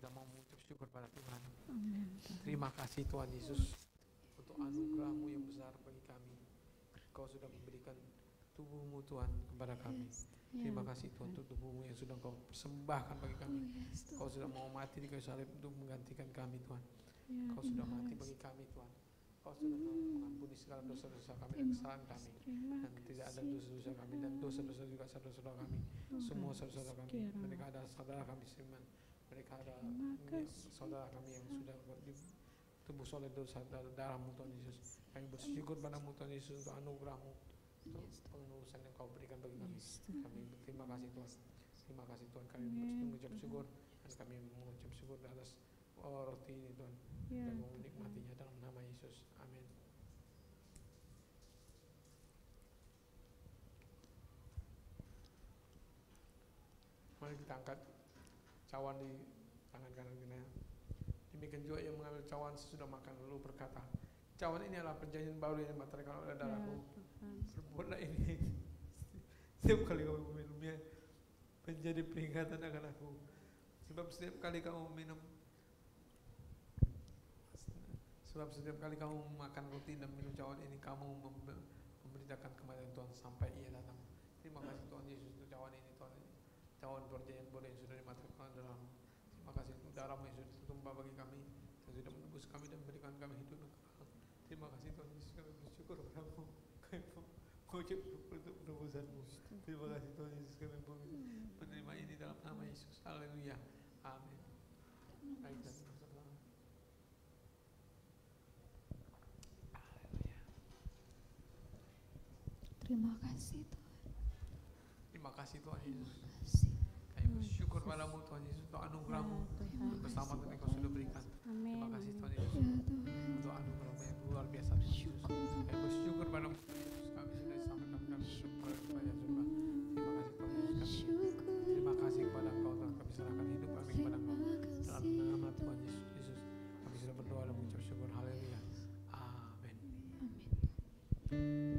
kita mau mengucap syukur pada Tuhan. Terima kasih Tuhan Yesus untuk anugerah-Mu yang besar bagi kami. Kau sudah memberikan tubuh-Mu Tuhan kepada kami. Terima kasih Tuhan untuk tubuh-Mu yang sudah Kau persembahkan bagi kami. Kau sudah mau mati di kayu salib untuk menggantikan kami Tuhan. Kau sudah mati bagi kami Tuhan. Kau sudah mengampuni segala dosa-dosa kami dan kesalahan kami. Dan tidak ada dosa-dosa kami dan dosa-dosa juga saudara-saudara kami. Semua saudara-saudara kami. Mereka ada saudara kami seiman. Mereka ada saudara kami yang sudah ditebus oleh dosa darah-Mu Tuhan Yesus. Kami bersyukur pada-Mu Tuhan Yesus untuk anugerah-Mu, untuk pengurusan yang Kau berikan bagi kami. Kami terima kasih Tuhan. Terima kasih Tuhan, kami mengucap syukur dan kami mengucap syukur atas roti ini Tuhan, dan menikmatinya dalam nama Yesus. Amin. Mari kita angkat cawan di tangan kanan kita. Demikian juga yang mengambil cawan sesudah makan lalu berkata, cawan ini adalah perjanjian baru yang dibatalkan oleh darahku. Perbuatlah ini setiap kali kamu meminumnya menjadi peringatan akan aku. Sebab setiap kali kamu makan roti dan minum cawan ini, kamu memberitakan kematian Tuhan sampai Ia datang. Terima kasih Tuhan Yesus untuk cawan ini Tuhan. Cawan perjanjian baru yang sudah dibatalkan dalam. Terima kasih untuk darah-Mu yang sudah ditumpah bagi kami, yang sudah menebus kami dan memberikan kami hidup yang kekal. Terima kasih Tuhan Yesus, kami bersyukur padamu. Kami mengucap untuk penebusan-Mu. Terima kasih Tuhan Yesus, kami menerima ini dalam nama Yesus. Haleluya. Amin. Baik, dan bersama. Haleluya. Terima kasih Tuhan. Terima kasih Tuhan Yesus. Kami bersyukur padamu Tuhan Yesus untuk anugerah-Mu, untuk keselamatan yang Kau sudah berikan. Terima kasih Tuhan Yesus untuk anugerah-Mu yang luar biasa Tuhan Yesus. Kami bersyukur padamu Tuhan Yesus. Kami sudah diselamatkan, kami bersyukur kepada surga. Terima kasih Tuhan Yesus. Terima kasih kepada Engkau Tuhan. Kami serahkan hidup kami kepada Engkau. Dalam nama Tuhan Yesus, kami sudah berdoa dan mengucap syukur. Haleluya. Amin.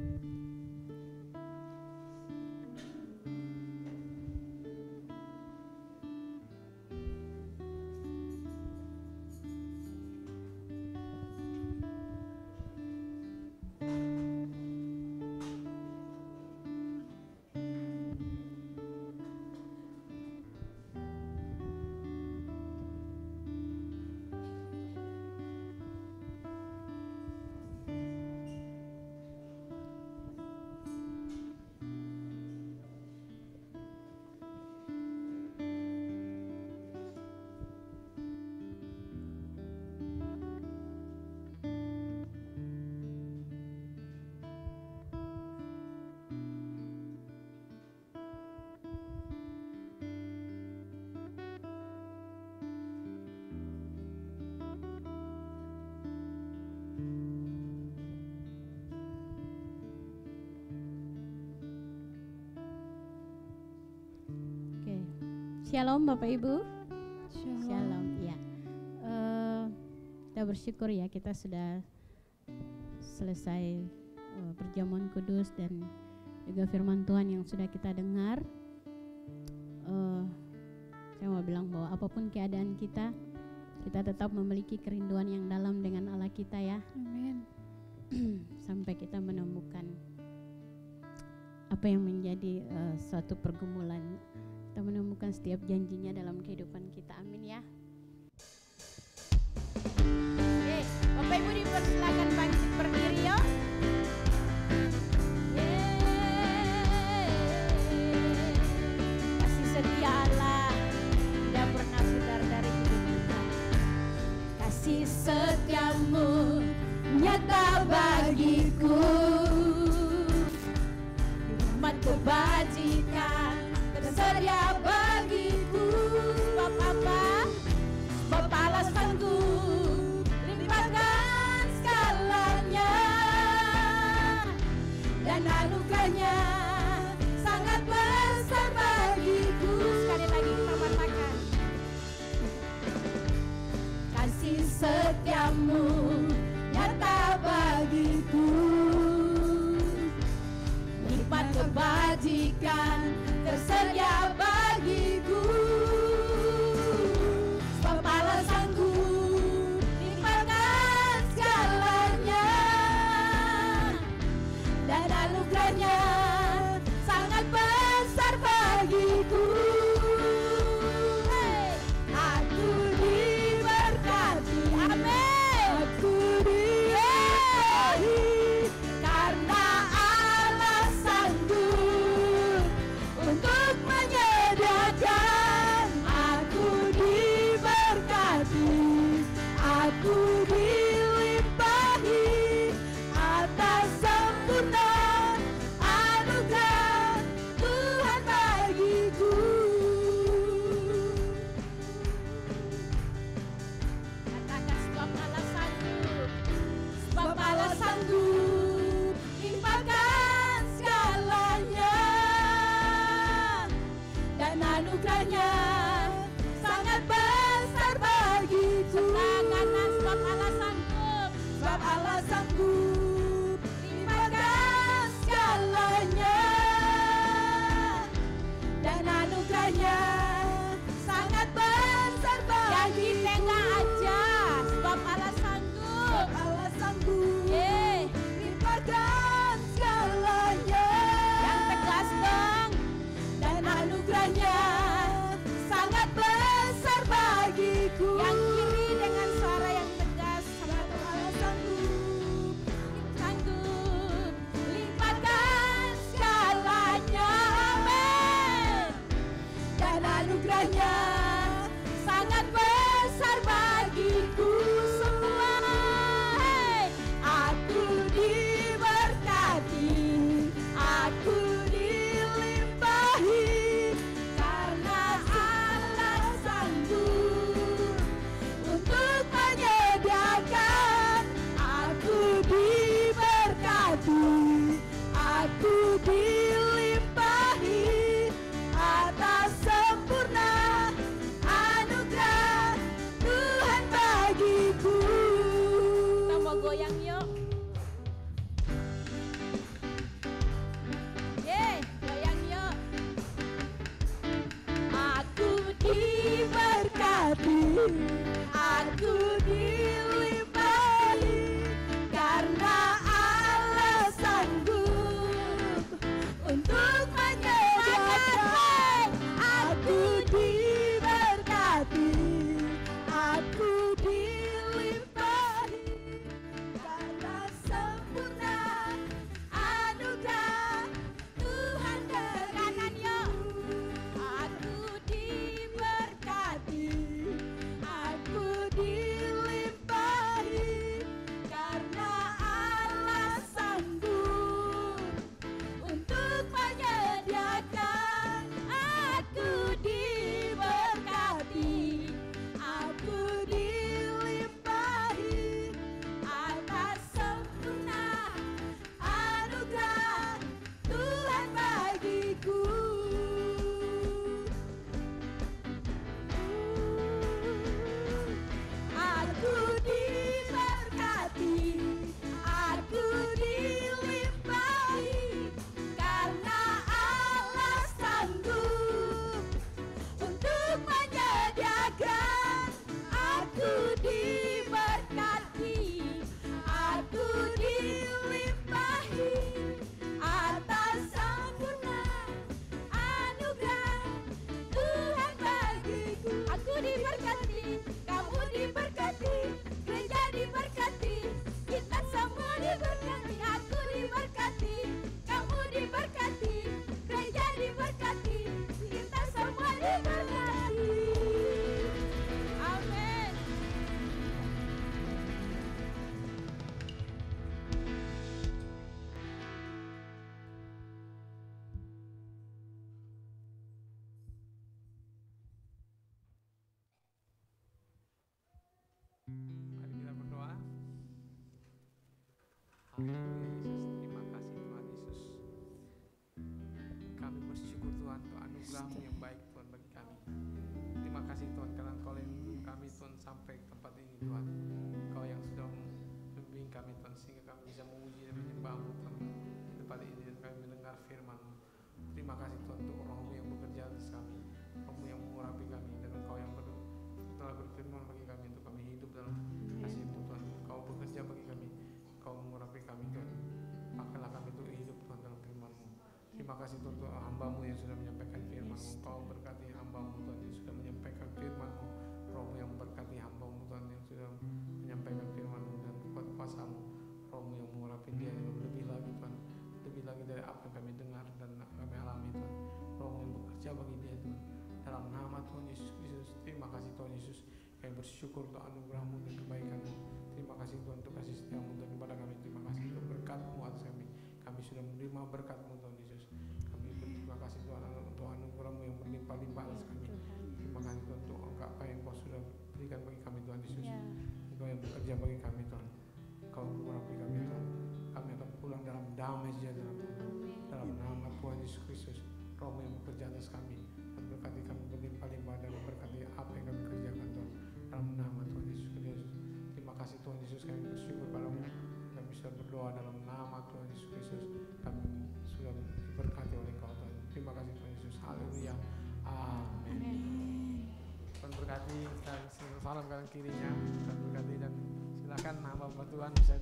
Shalom Bapak Ibu. Shalom. Ya. Kita bersyukur ya, kita sudah selesai perjamuan kudus dan juga firman Tuhan yang sudah kita dengar. Saya mau bilang bahwa apapun keadaan kita tetap memiliki kerinduan yang dalam dengan Allah kita ya. Amin. Sampai kita menemukan apa yang menjadi suatu pergumulan. Kita menemukan setiap janjinya dalam kehidupan kita. Amin ya. Oke, Bapak Ibu dipersilakan bangkit berdiri yuk. Kasih setia Allah tidak pernah pudar dari hidup kita. Kasih setiamu nyata bagiku, hikmat kebajikan tersedia bagiku. Sebab apa? Sebab alasanku limpahkan segalanya, dan anugerahnya sangat besar bagiku. Sekali lagi kita katakan, kasih setiamu nyata bagiku, hikmat kebajikan tersedia bagiku. Sebab goyang yuk. Goyang yuk. Aku diberkati, aku dilimpahi, karena Allah sanggup untuk menyediakan. Aku diberkati, aku dilimpahi, karena sempurna anugerah Tuhan kanan yuk. Aku diberkati, aku dilimpahi, karena Allah sanggup untuk menyediakan. Aku diberkati, aku dilimpahi, atas sempurna anugerah Tuhan bagiku. Aku diberkati, aku dilimpahi, karena Allah sanggup untuk menyediakan. Aku diberkati, aku dilimpahi, atas sempurna anugerah Tuhan bagiku. Aku diberkati, kamu diberkati, gereja diberkati, kita semua diberkati. Aku diberkati, kamu diberkati, gereja diberkati, kita semua diberkati. Amin. Mari kita berdoa. Haleluya Yesus, terima kasih Tuhan Yesus. Kami bersyukur Tuhan untuk anugerah-Mu yang baik Tuhan bagi kami. Terima kasih Tuhan karena Engkau yang menuntun kami Tuhan sampai ke tempat ini Tuhan. Engkau yang sudah membimbing kami Tuhan sehingga kami bisa memuji dan menyembah-Mu Tuhan di tempat ini dan kami mendengar firman-Mu. Terima kasih Tuhan untuk Roh-Mu yang bekerja atas kami, Roh-Mu yang mengurapi kami, dan Engkau yang telah berfirman bagi kami untuk kami hidup dalam kasih-Mu Tuhan. Engkau bekerja bagi kami, Engkau mengurapi kami Tuhan. Pakailah kami untuk hidup Tuhan dalam firman-Mu. Terima kasih Tuhan untuk hamba-Mu yang sudah menyampaikan firman-Mu. Engkau berkati hamba-Mu Tuhan yang sudah menyampaikan firman-Mu. Roh-Mu yang berkati hamba-Mu Tuhan yang sudah menyampaikan firman-Mu, dan kuat kuasa-Mu, Roh-Mu yang mengurapi dia lebih lagi Tuhan, lebih lagi dari apa yang kami dengar dan kami alami Tuhan. Roh-Mu yang bekerja bagi dia Tuhan, dalam nama Tuhan Yesus Kristus. Terima kasih Tuhan Yesus, kami bersyukur untuk anugerah-Mu dan kebaikan-Mu. Terima kasih Tuhan untuk kasih setia-Mu Tuhan kepada kami. Terima kasih untuk berkat-Mu atas kami. Kami sudah menerima berkat-Mu Tuhan Yesus. Kami berterima kasih Tuhan untuk anugerah-Mu yang berlimpah-limpah atas kami. Terima kasih Tuhan untuk apa yang Kau sudah berikan bagi kami Tuhan Yesus. Engkau yang bekerja bagi kami Tuhan. Engkau mengurapi kami Tuhan. Kami akan pulang dalam damai sejahtera Tuhan. Dalam nama Tuhan Yesus Kristus, Roh-Mu yang bekerja atas kami dan berkati kami berlimpah-limpah dan berkati apa yang kami kerjakan Tuhan. Dalam nama Tuhan Yesus Kristus. Terima kasih Tuhan Yesus, kami bersyukur padamu. Kami sudah berdoa dalam nama Tuhan Yesus Kristus. Kami sudah diberkati oleh Engkau Tuhan. Terima kasih Tuhan Yesus. Haleluya. Amin. Tuhan berkati, dan salam kanan kirinya. Tuhan berkati, dan silakan hamba Tuhan bisa